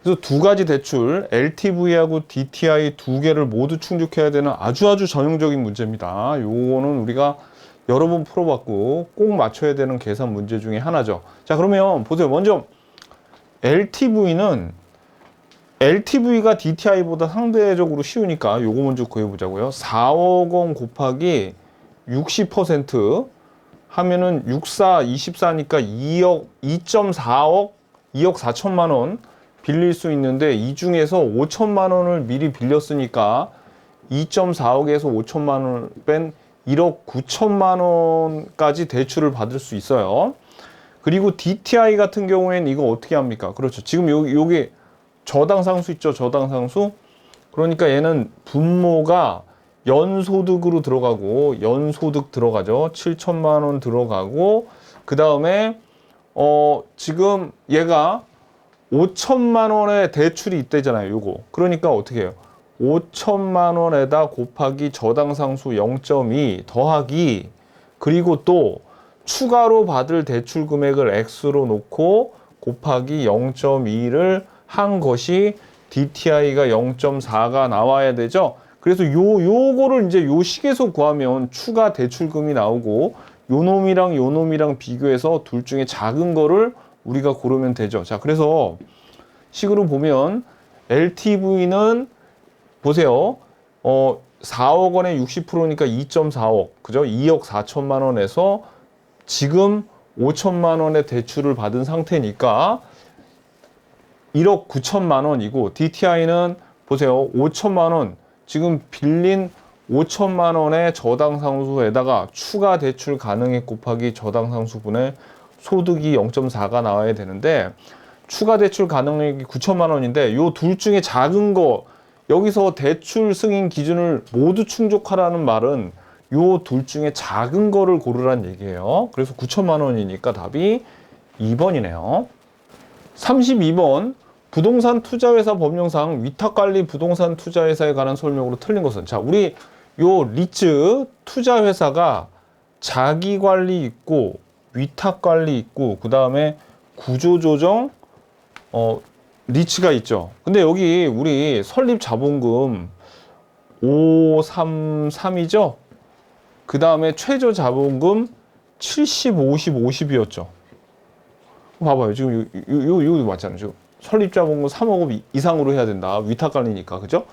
그래서 두 가지 대출, LTV하고 DTI 두 개를 모두 충족해야 되는 아주 전형적인 문제입니다. 요거는 우리가 여러 번 풀어봤고 꼭 맞춰야 되는 계산 문제 중에 하나죠. 자, 그러면 보세요. 먼저 LTV가 DTI보다 상대적으로 쉬우니까 요거 먼저 구해보자고요. 4억 원 곱하기 60% 하면은 64, 24니까 2.4억, 2억 4천만 원 빌릴 수 있는데, 이 중에서 5천만 원을 미리 빌렸으니까 2.4억에서 5천만 원을 뺀 1억 9천만 원까지 대출을 받을 수 있어요. 그리고 DTI 같은 경우에는 이거 어떻게 합니까? 그렇죠. 지금 여기 저당상수 있죠? 저당상수. 그러니까 얘는 분모가 연소득으로 들어가고, 연소득 들어가죠. 7천만 원 들어가고, 그 다음에 지금 얘가 5천만 원의 대출이 있대잖아요. 요거. 그러니까 어떻게 해요? 5천만 원에다 곱하기 저당상수 0.2 더하기, 그리고 또 추가로 받을 대출 금액을 X로 놓고 곱하기 0.2를 한 것이 DTI가 0.4가 나와야 되죠. 그래서 요거를 이제 요 식에서 구하면 추가 대출금이 나오고, 요 놈이랑 비교해서 둘 중에 작은 거를 우리가 고르면 되죠. 자, 그래서 식으로 보면 LTV는 보세요. 4억 원에 60%니까 2.4억. 그죠? 2억 4천만 원에서 지금 5천만 원의 대출을 받은 상태니까 1억 9천만 원이고, DTI는 보세요. 5천만 원. 지금 빌린 5천만 원의 저당상수에다가 추가 대출 가능액 곱하기 저당상수분의 소득이 0.4가 나와야 되는데, 추가 대출 가능액이 9천만 원인데 요 둘 중에 작은 거 여기서 대출 승인 기준을 모두 충족하라는 말은 요 둘 중에 작은 거를 고르란 얘기예요. 그래서 9천만 원이니까 답이 2번이네요. 32번 부동산 투자회사 법령상 위탁관리 부동산 투자회사에 관한 설명으로 틀린 것은, 자, 우리 요 리츠 투자회사가 자기관리 있고 위탁관리 있고 그 다음에 구조조정 리츠가 있죠. 근데 여기 우리 설립 자본금 533이죠. 그 다음에 최저 자본금 70, 50, 50이었죠. 봐봐요. 지금 요 맞잖아요. 지금 설립 자본금 3억 이상으로 해야 된다. 위탁 관리니까. 그죠?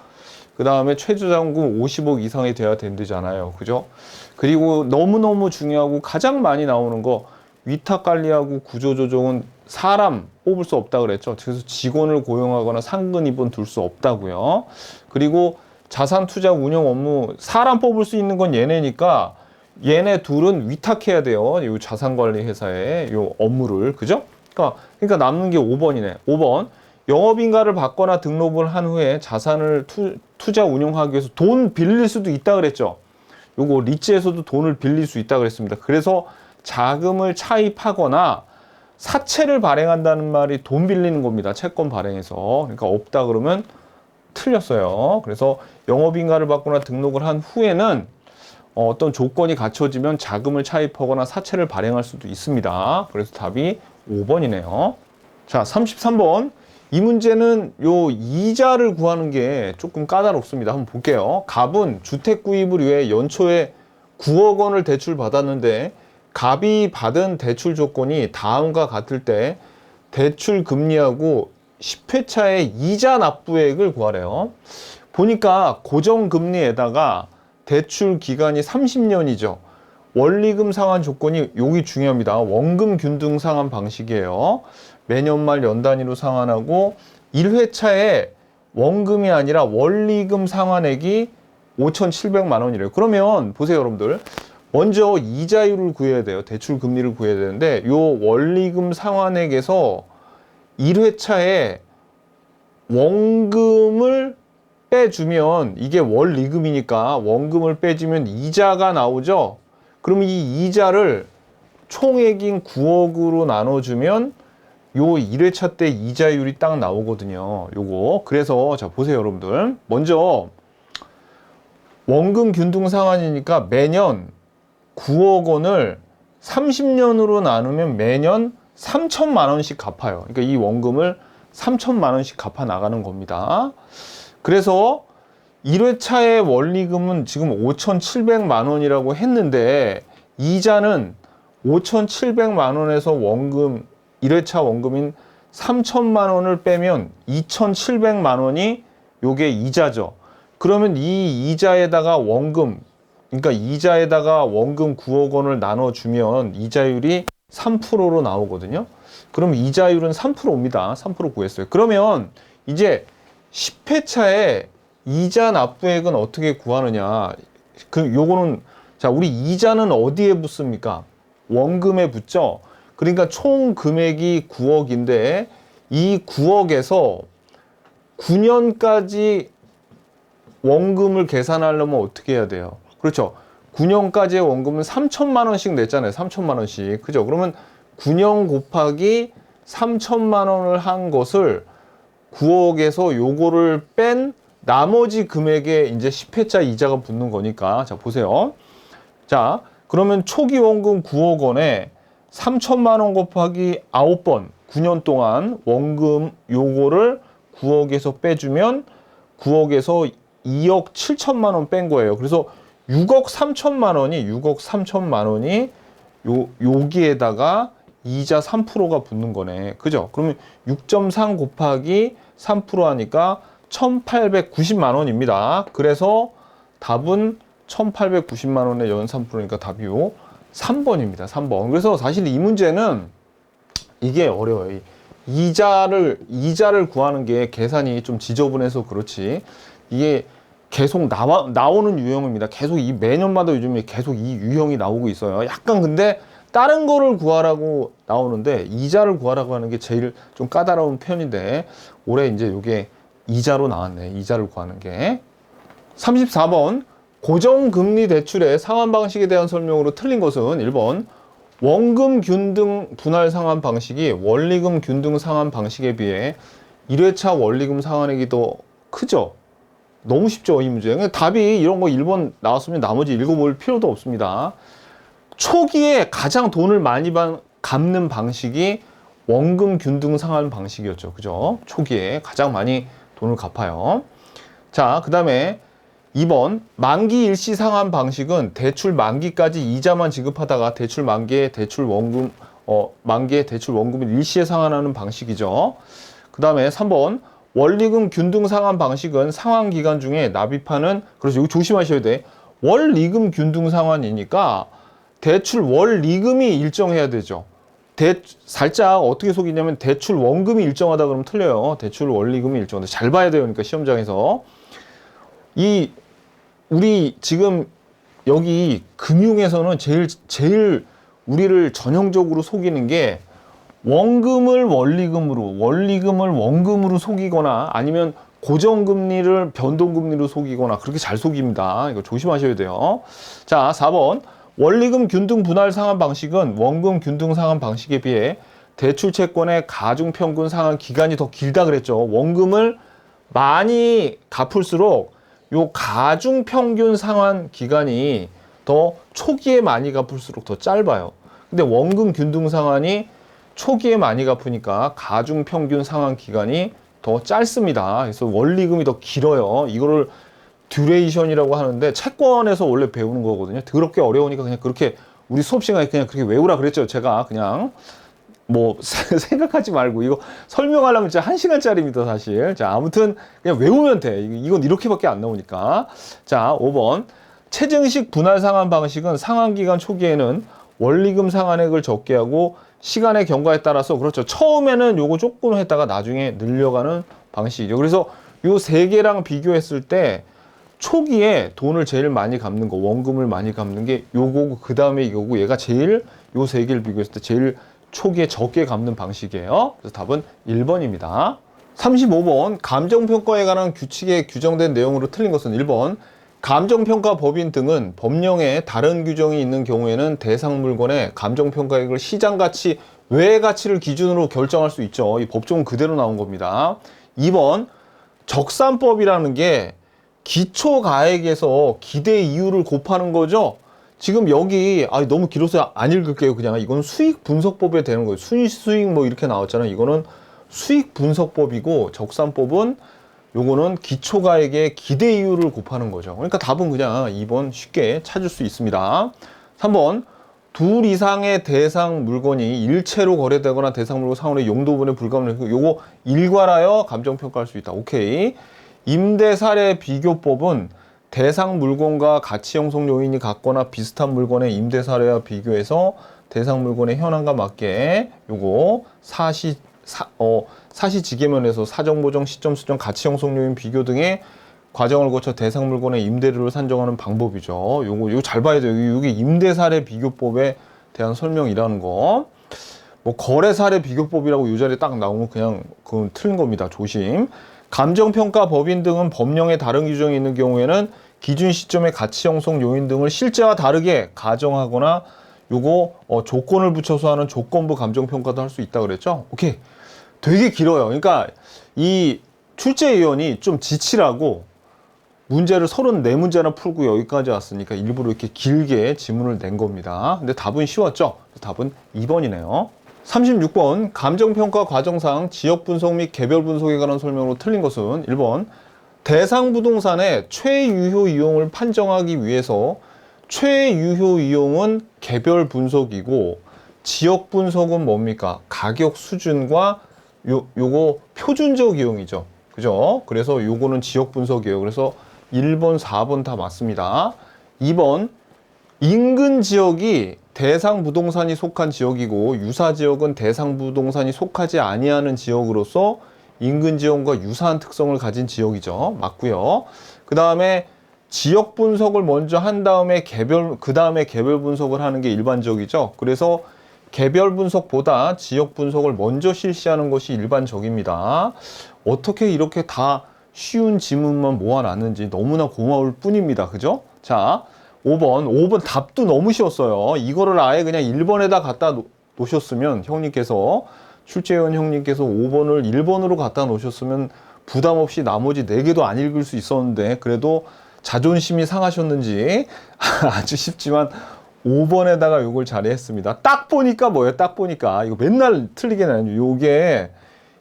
그 다음에 최저 자본금 50억 이상이 돼야 된다잖아요. 그죠? 그리고 너무너무 중요하고 가장 많이 나오는 거, 위탁 관리하고 구조 조정은 사람 뽑을 수 없다 그랬죠. 그래서 직원을 고용하거나 상근 입원 둘 수 없다고요. 그리고 자산 투자 운영 업무 사람 뽑을 수 있는 건 얘네니까 얘네 둘은 위탁해야 돼요. 이 자산관리 회사에 요 업무를. 그죠? 그러니까 남는 게 5번이네. 5번. 영업인가를 받거나 등록을 한 후에 자산을 투자 운용하기 위해서 돈 빌릴 수도 있다 그랬죠. 요거 리츠에서도 돈을 빌릴 수 있다 그랬습니다. 그래서 자금을 차입하거나 사채를 발행한다는 말이 돈 빌리는 겁니다. 채권 발행해서. 그러니까 없다 그러면 틀렸어요. 그래서 영업인가를 받거나 등록을 한 후에는 어떤 조건이 갖춰지면 자금을 차입하거나 사채를 발행할 수도 있습니다. 그래서 답이 5번이네요. 자, 33번. 이 문제는 요 이자를 구하는 게 조금 까다롭습니다. 한번 볼게요. 갑은 주택 구입을 위해 연초에 9억 원을 대출 받았는데 갑이 받은 대출 조건이 다음과 같을 때 대출 금리하고 10회차의 이자 납부액을 구하래요. 보니까 고정금리에다가 대출 기간이 30년이죠. 원리금 상환 조건이 여기 중요합니다. 원금 균등 상환 방식이에요. 매년 말 연 단위로 상환하고 1회차에 원금이 아니라 원리금 상환액이 5,700만 원이래요. 그러면 보세요, 여러분들. 먼저 이자율을 구해야 돼요. 대출 금리를 구해야 되는데 요 원리금 상환액에서 1회차에 원금을 빼주면, 이게 원리금이니까 원금을 빼주면 이자가 나오죠. 그럼 이 이자를 총액인 9억으로 나눠주면 요 1회차 때 이자율이 딱 나오거든요. 요거. 그래서 자 보세요, 여러분들. 먼저 원금 균등 상환이니까 매년 9억 원을 30년으로 나누면 매년 3천만 원씩 갚아요. 그러니까 이 원금을 3천만 원씩 갚아 나가는 겁니다. 그래서 1회차의 원리금은 지금 5,700만 원이라고 했는데 이자는 5,700만 원에서 원금 1회차 원금인 3천만 원을 빼면 2,700만 원이 요게 이자죠. 그러면 이 이자에다가 원금, 그러니까 이자에다가 원금 9억 원을 나눠주면 이자율이 3%로 나오거든요. 그럼 이자율은 3%입니다. 3% 구했어요. 그러면 이제 10회차에 이자 납부액은 어떻게 구하느냐. 요거는, 자, 우리 이자는 어디에 붙습니까? 원금에 붙죠. 그러니까 총 금액이 9억인데 이 9억에서 9년까지 원금을 계산하려면 어떻게 해야 돼요? 그렇죠. 9년까지의 원금은 3천만 원씩 냈잖아요. 3천만 원씩. 그죠? 그러면 9년 곱하기 3천만 원을 한 것을 9억에서 요거를 뺀 나머지 금액에 이제 10회차 이자가 붙는 거니까. 자, 보세요. 자, 그러면 초기 원금 9억 원에 3천만 원 곱하기 9번 9년 동안 원금 요거를 9억에서 빼주면 9억에서 2억 7천만 원 뺀 거예요. 그래서 6억 3천만 원이 여기에다가 이자 3%가 붙는 거네. 그죠? 그러면 6.3 곱하기 3% 하니까 1,890만 원입니다. 그래서 답은 1,890만 원의 연 3%니까 답이 요 3번입니다. 3번. 그래서 사실 이 문제는 이게 어려워요. 이자를 구하는 게 계산이 좀 지저분해서 그렇지. 이게 계속 나오는 유형입니다. 계속 매년마다 요즘에 계속 이 유형이 나오고 있어요. 약간 근데 다른 거를 구하라고 나오는데 이자를 구하라고 하는 게 제일 좀 까다로운 편인데 올해 이제 요게 이자로 나왔네. 이자를 구하는 게. 34번 고정금리 대출의 상환 방식에 대한 설명으로 틀린 것은 1번 원금 균등 분할 상환 방식이 원리금 균등 상환 방식에 비해 1회차 원리금 상환액이 더 크죠. 너무 쉽죠, 이 문제. 답이 이런 거 1번 나왔으면 나머지 읽어볼 필요도 없습니다. 초기에 가장 돈을 많이 갚는 방식이 원금 균등 상환 방식이었죠. 그죠? 초기에 가장 많이 돈을 갚아요. 자, 그 다음에 2번 만기 일시 상환 방식은 대출 만기까지 이자만 지급하다가 대출 만기에 대출 원금 만기에 대출 원금을 일시에 상환하는 방식이죠. 그 다음에 3번 원리금 균등 상환 방식은 상환 기간 중에 납입하는, 그래서 여기 조심하셔야 돼. 원리금 균등 상환이니까 대출 원리금이 일정해야 되죠. 살짝 어떻게 속이냐면 대출 원금이 일정하다 그러면 틀려요. 대출 원리금이 일정하다. 잘 봐야 돼요. 그러니까 시험장에서. 우리 지금 여기 금융에서는 제일 우리를 전형적으로 속이는 게 원금을 원리금으로, 원리금을 원금으로 속이거나 아니면 고정금리를 변동금리로 속이거나 그렇게 잘 속입니다. 이거 조심하셔야 돼요. 자, 4번. 원리금 균등 분할 상환 방식은 원금 균등 상환 방식에 비해 대출 채권의 가중평균 상환 기간이 더 길다 그랬죠. 원금을 많이 갚을수록 요 가중평균 상환 기간이 더 초기에 많이 갚을수록 더 짧아요. 근데 원금 균등 상환이 초기에 많이 갚으니까 가중평균 상환 기간이 더 짧습니다. 그래서 원리금이 더 길어요. 이거를 듀레이션이라고 하는데 채권에서 원래 배우는 거거든요. 더럽게 어려우니까 그냥 그렇게 우리 수업 시간에 그냥 그렇게 외우라 그랬죠. 제가 그냥 뭐 생각하지 말고 이거 설명하려면 진짜 1시간짜리입니다 사실. 자, 아무튼 그냥 외우면 돼. 이건 이렇게밖에 안 나오니까. 자, 5번 체증식 분할 상환 방식은 상환 기간 초기에는 원리금 상환액을 적게 하고 시간의 경과에 따라서, 그렇죠, 처음에는 요거 조금 했다가 나중에 늘려가는 방식이죠. 그래서 요 세 개랑 비교했을 때 초기에 돈을 제일 많이 갚는 거, 원금을 많이 갚는 게 요거고 그 다음에 이거고, 얘가 제일 요 세 개를 비교했을 때 제일 초기에 적게 갚는 방식이에요. 그래서 답은 1번입니다. 35번 감정평가에 관한 규칙에 규정된 내용으로 틀린 것은 1번 감정평가 법인 등은 법령에 다른 규정이 있는 경우에는 대상 물건의 감정평가액을 시장가치 외의 가치를 기준으로 결정할 수 있죠. 이 법조문 그대로 나온 겁니다. 2번 적산법이라는 게 기초가액에서 기대 이율을 곱하는 거죠. 지금 여기 너무 길어서 안 읽을게요. 그냥 이건 수익 분석법에 되는 거예요. 순수익 뭐 이렇게 나왔잖아요. 이거는 수익 분석법이고 적산법은 요거는 기초가액의 기대 이율을 곱하는 거죠. 그러니까 답은 그냥 2번 쉽게 찾을 수 있습니다. 3번 둘 이상의 대상 물건이 일체로 거래되거나 대상 물건 상환의 용도분에 불가능해서 요거 일괄하여 감정평가할 수 있다. 오케이. 임대사례 비교법은 대상 물건과 가치 형성 요인이 같거나 비슷한 물건의 임대사례와 비교해서 대상 물건의 현황과 맞게 요거 사시지계면에서 사정보정, 시점 수정, 가치 형성 요인 비교 등의 과정을 거쳐 대상 물건의 임대료를 산정하는 방법이죠. 요거 잘 봐야 돼요. 이게 임대사례 비교법에 대한 설명이라는 거. 뭐 거래사례 비교법이라고 이 자리에 딱 나오면 그냥 그건 틀린 겁니다. 조심. 감정평가 법인 등은 법령에 다른 규정이 있는 경우에는 기준 시점의 가치 형성 요인 등을 실제와 다르게 가정하거나 요거 조건을 붙여서 하는 조건부 감정평가도 할 수 있다 그랬죠. 오케이. 되게 길어요. 그러니까 이 출제위원이 좀 지치라고 문제를 34문제나 풀고 여기까지 왔으니까 일부러 이렇게 길게 지문을 낸 겁니다. 근데 답은 쉬웠죠? 답은 2번이네요. 36번 감정평가 과정상 지역분석 및 개별분석에 관한 설명으로 틀린 것은 1번 대상 부동산의 최유효 이용을 판정하기 위해서 최유효 이용은 개별 분석이고 지역 분석은 뭡니까? 가격 수준과 요거 표준적 이용이죠. 그죠? 그래서 요거는 지역 분석이에요. 그래서 1번, 4번 다 맞습니다. 2번 인근 지역이 대상 부동산이 속한 지역이고 유사 지역은 대상 부동산이 속하지 아니하는 지역으로서 인근 지역과 유사한 특성을 가진 지역이죠. 맞고요. 그 다음에 지역 분석을 먼저 한 다음에 그 다음에 개별 분석을 하는 게 일반적이죠. 그래서 개별 분석보다 지역 분석을 먼저 실시하는 것이 일반적입니다. 어떻게 이렇게 다 쉬운 지문만 모아놨는지 너무나 고마울 뿐입니다. 그죠? 자, 5번 답도 너무 쉬웠어요. 이거를 아예 그냥 1번에다 갖다 놓으셨으면 형님께서 출제위원 형님께서 5번을 1번으로 갖다 놓으셨으면 부담 없이 나머지 4개도 안 읽을 수 있었는데 그래도 자존심이 상하셨는지 아주 쉽지만 5번에다가 요걸 잘했습니다. 딱 보니까 뭐예요? 딱 보니까 이거 맨날 틀리게 나요. 요게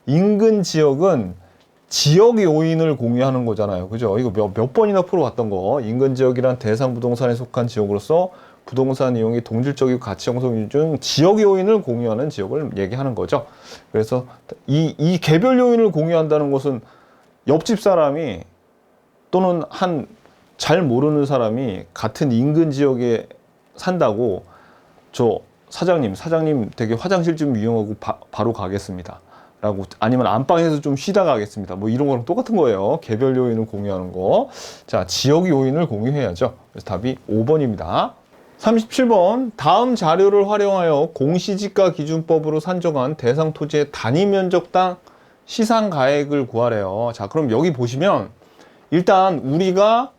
인근 지역은 지역 요인을 공유하는 거잖아요. 그죠? 이거 몇 번이나 풀어왔던 거. 인근 지역이란 대상 부동산에 속한 지역으로서 부동산 이용이 동질적이고 가치 형성 중 지역 요인을 공유하는 지역을 얘기하는 거죠. 그래서 이 개별 요인을 공유한다는 것은 옆집 사람이 또는 한 잘 모르는 사람이 같은 인근 지역에 산다고 저 사장님 되게 화장실 좀 이용하고 바로 가겠습니다. 라고 아니면 안방에서 좀 쉬다 가겠습니다. 뭐 이런 거랑 똑같은 거예요. 개별 요인을 공유하는 거. 자, 지역 요인을 공유해야죠. 그래서 답이 5번입니다. 37번 다음 자료를 활용하여 공시지가 기준법으로 산정한 대상 토지의 단위 면적당 시상 가액을 구하래요. 자, 그럼 여기 보시면 일단 우리가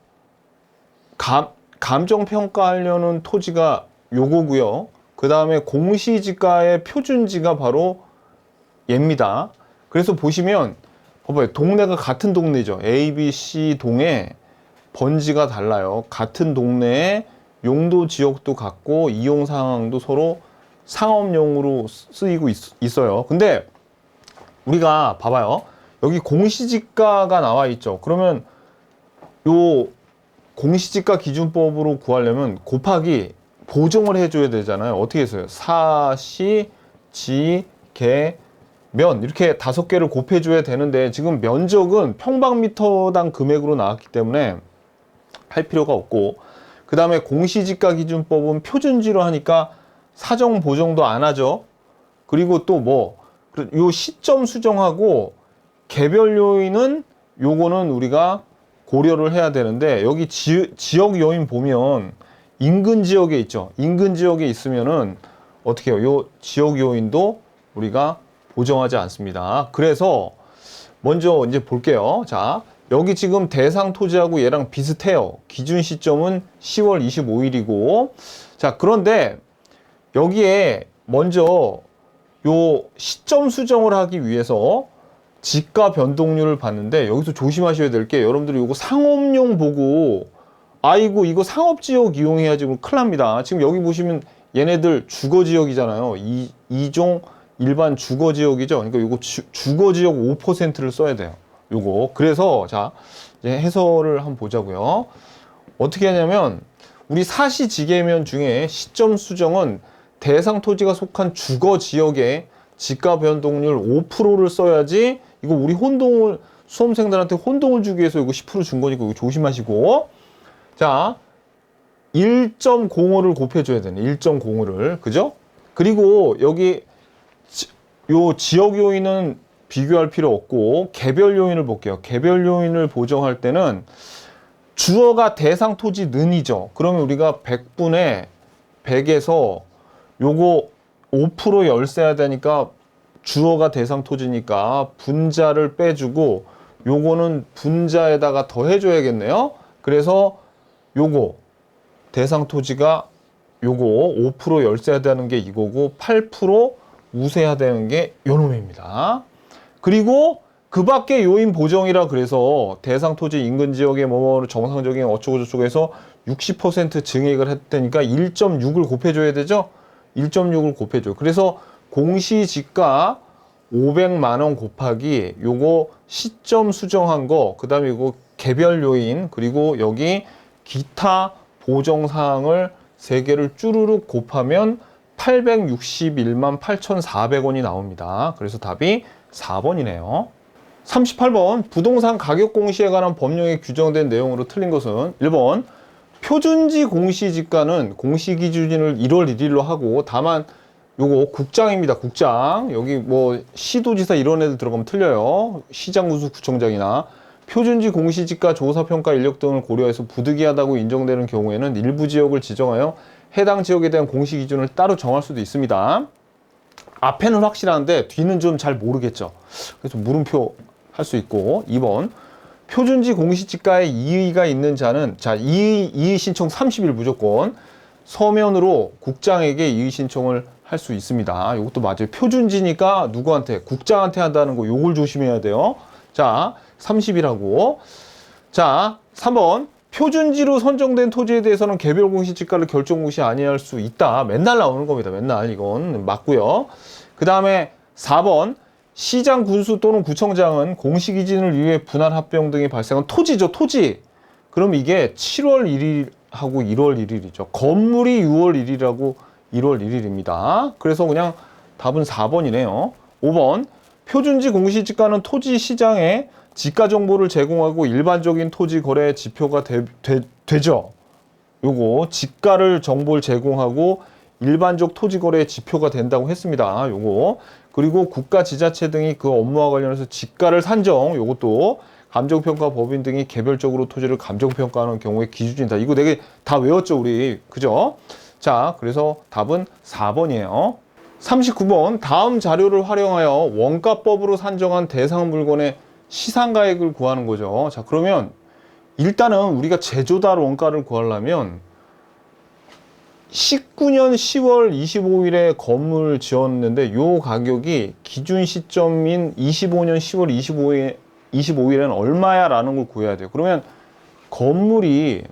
감정 평가하려는 토지가 요거고요. 그 다음에 공시지가의 표준지가 바로 얘입니다. 그래서 보시면 봐봐요. 동네가 같은 동네죠. A, B, C 동에 번지가 달라요. 같은 동네에 용도 지역도 같고 이용 상황도 서로 상업용으로 쓰이고 있어요. 근데 우리가 봐봐요. 여기 공시지가가 나와 있죠. 그러면 요 공시지가 기준법으로 구하려면 곱하기 보정을 해줘야 되잖아요. 어떻게 했어요? 사시, 지, 개, 면 이렇게 5개를 곱해줘야 되는데 지금 면적은 평방미터당 금액으로 나왔기 때문에 할 필요가 없고 그 다음에 공시지가 기준법은 표준지로 하니까 사정 보정도 안 하죠. 그리고 또 뭐 요 시점 수정하고 개별 요인은 요거는 우리가 고려를 해야 되는데 여기 지역 요인 보면 인근 지역에 있죠. 인근 지역에 있으면은 어떻게 해요? 요 지역 요인도 우리가 보정하지 않습니다. 그래서 먼저 이제 볼게요. 자, 여기 지금 대상 토지하고 얘랑 비슷해요. 기준 시점은 10월 25일이고 자, 그런데 여기에 먼저 요 시점 수정을 하기 위해서 지가 변동률을 봤는데 여기서 조심하셔야 될 게 여러분들이 이거 상업용 보고 아이고 이거 상업지역 이용해야지 그럼 큰일 납니다. 지금 여기 보시면 얘네들 주거지역이잖아요. 이종 일반 주거지역이죠. 그러니까 이거 주거지역 5%를 써야 돼요. 요거 그래서 자 이제 해설을 한번 보자고요. 어떻게 하냐면 우리 사시지계면 중에 시점 수정은 대상 토지가 속한 주거지역에 지가 변동률 5%를 써야지 이거 우리 혼동을 수험생들한테 혼동을 주기 위해서 이거 10% 준 거니까 이거 조심하시고 자 1.05를 곱해줘야 되네. 1.05를 그죠? 그리고 여기 요 지역 요인은 비교할 필요 없고 개별 요인을 볼게요. 개별 요인을 보정할 때는 주어가 대상 토지 는이죠. 그러면 우리가 100분의 100에서 요거 5% 열세야 되니까 주어가 대상 토지니까 분자를 빼주고 요거는 분자에다가 더해줘야겠네요. 그래서 요거 대상 토지가 요거 5% 열세야 되는 게 이거고 8% 우세야 되는 게 요놈입니다. 그리고 그 밖에 요인 보정이라 그래서 대상 토지 인근 지역의 뭐 정상적인 어쩌고 저쩌고 해서 60% 증액을 했다니까 1.6을 곱해줘야 되죠. 1.6을 곱해줘요. 그래서 공시지가 500만 원 곱하기 요거 시점 수정한 거, 그 다음에 이거 개별 요인, 그리고 여기 기타 보정 사항을 3개를 쭈루룩 곱하면 861만 8,400원이 나옵니다. 그래서 답이 4번이네요. 38번 부동산 가격 공시에 관한 법령에 규정된 내용으로 틀린 것은 1번 표준지 공시지가는 공시기준일 1월 1일로 하고 다만 요거 국장입니다. 국장. 여기 뭐 시도지사 이런 애들 들어가면 틀려요. 시장군수구청장이나 표준지 공시지가 조사평가 인력 등을 고려해서 부득이하다고 인정되는 경우에는 일부 지역을 지정하여 해당 지역에 대한 공시기준을 따로 정할 수도 있습니다. 앞에는 확실한데 뒤는 좀 잘 모르겠죠. 그래서 물음표 할 수 있고 2번 표준지 공시지가에 이의가 있는 자는, 자, 이의 신청 30일 무조건 서면으로 국장에게 이의 신청을 할 수 있습니다. 이것도 맞아요. 표준지니까 누구한테? 국장한테 한다는 거, 요걸 조심해야 돼요. 자, 30일하고. 자, 3번. 표준지로 선정된 토지에 대해서는 개별 공시지가를 결정 공시 아니할 수 있다. 맨날 나오는 겁니다. 맨날. 이건 맞고요. 그 다음에 4번. 시장, 군수 또는 구청장은 공시기준을 위해 분할 합병 등이 발생한 토지죠. 토지. 그럼 이게 7월 1일하고 1월 1일이죠. 건물이 6월 1일하고 1월 1일입니다. 그래서 그냥 답은 4번이네요. 5번. 표준지 공시지가는 토지 시장에 지가 정보를 제공하고 일반적인 토지 거래 지표가 되죠. 요거 지가를 정보를 제공하고 일반적 토지 거래의 지표가 된다고 했습니다. 요거. 그리고 국가 지자체 등이 그 업무와 관련해서 지가를 산정, 요것도 감정평가법인 등이 개별적으로 토지를 감정평가하는 경우에 기준이다. 이거 되게 다 외웠죠, 우리. 그죠? 자, 그래서 답은 4번이에요. 39번. 다음 자료를 활용하여 원가법으로 산정한 대상 물건의 시상가액을 구하는 거죠. 자, 그러면 일단은 우리가 제조달 원가를 구하려면 19년 10월 25일에 건물 지었는데 요 가격이 기준 시점인 25년 10월 25일에는 얼마야? 라는 걸 구해야 돼요. 그러면 건물이,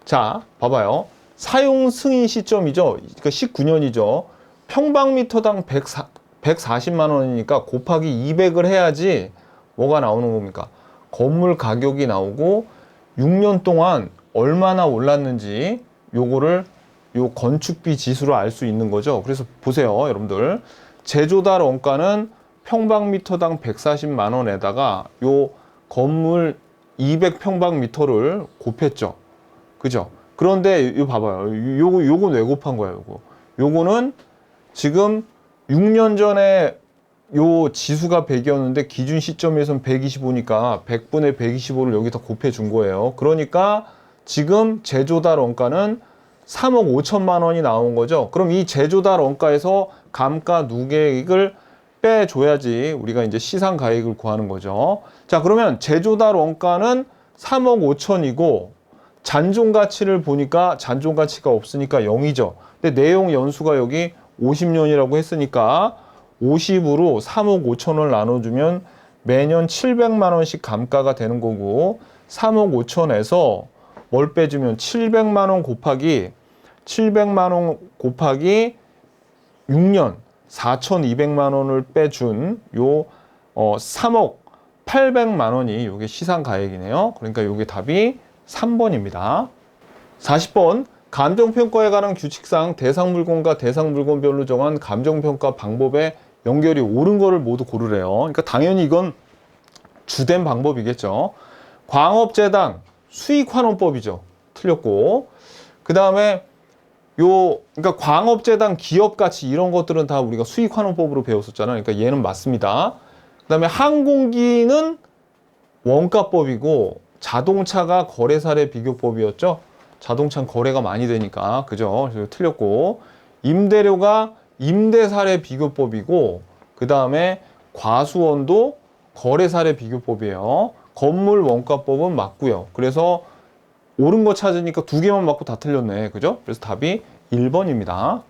자, 봐봐요. 사용 승인 시점이죠. 그러니까 19년이죠. 평방미터당 140만 원이니까 곱하기 200을 해야지 뭐가 나오는 겁니까? 건물 가격이 나오고 6년 동안 얼마나 올랐는지 요거를 요 건축비 지수로 알 수 있는 거죠. 그래서 보세요, 여러분들. 제조달 원가는 평방미터당 140만 원에다가 요 건물 200평방미터를 곱했죠. 그죠? 그런데 이거 봐봐요. 요건 왜 곱한 거야, 요거. 요거는 지금 6년 전에 요 지수가 100이었는데 기준 시점에서는 125니까 100분의 125를 여기다 곱해 준 거예요. 그러니까 지금 제조달 원가는 3억 5천만 원이 나온 거죠. 그럼 이 제조달 원가에서 감가 누계액을 빼줘야지 우리가 이제 시상가액을 구하는 거죠. 자, 그러면 제조달 원가는 3억 5천이고 잔존가치를 보니까 잔존가치가 없으니까 0이죠. 근데 내용 연수가 여기 50년이라고 했으니까 50으로 3억 5천을 나눠주면 매년 700만 원씩 감가가 되는 거고 3억 5천에서 뭘 빼주면 700만 원 곱하기 6년 4,200만 원을 빼준 요 3억 800만 원이 요게 시상가액이네요. 그러니까 요게 답이 3번입니다. 40번. 감정평가에 관한 규칙상 대상물건과 대상물건별로 정한 감정평가 방법의 연결이 옳은 거를 모두 고르래요. 그러니까 당연히 이건 주된 방법이겠죠. 광업재당 수익환원법이죠. 틀렸고. 그 다음에 그러니까 광업재당 기업가치 이런 것들은 다 우리가 수익환원법으로 배웠었잖아요. 그러니까 얘는 맞습니다. 그 다음에 항공기는 원가법이고 자동차가 거래사례 비교법이었죠. 자동차는 거래가 많이 되니까. 그죠? 그래서 틀렸고. 임대료가 임대사례 비교법이고 그 다음에 과수원도 거래사례 비교법이에요. 건물 원가법은 맞고요. 그래서 옳은 거 찾으니까 두 개만 맞고 다 틀렸네. 그죠? 그래서 답이 1번입니다.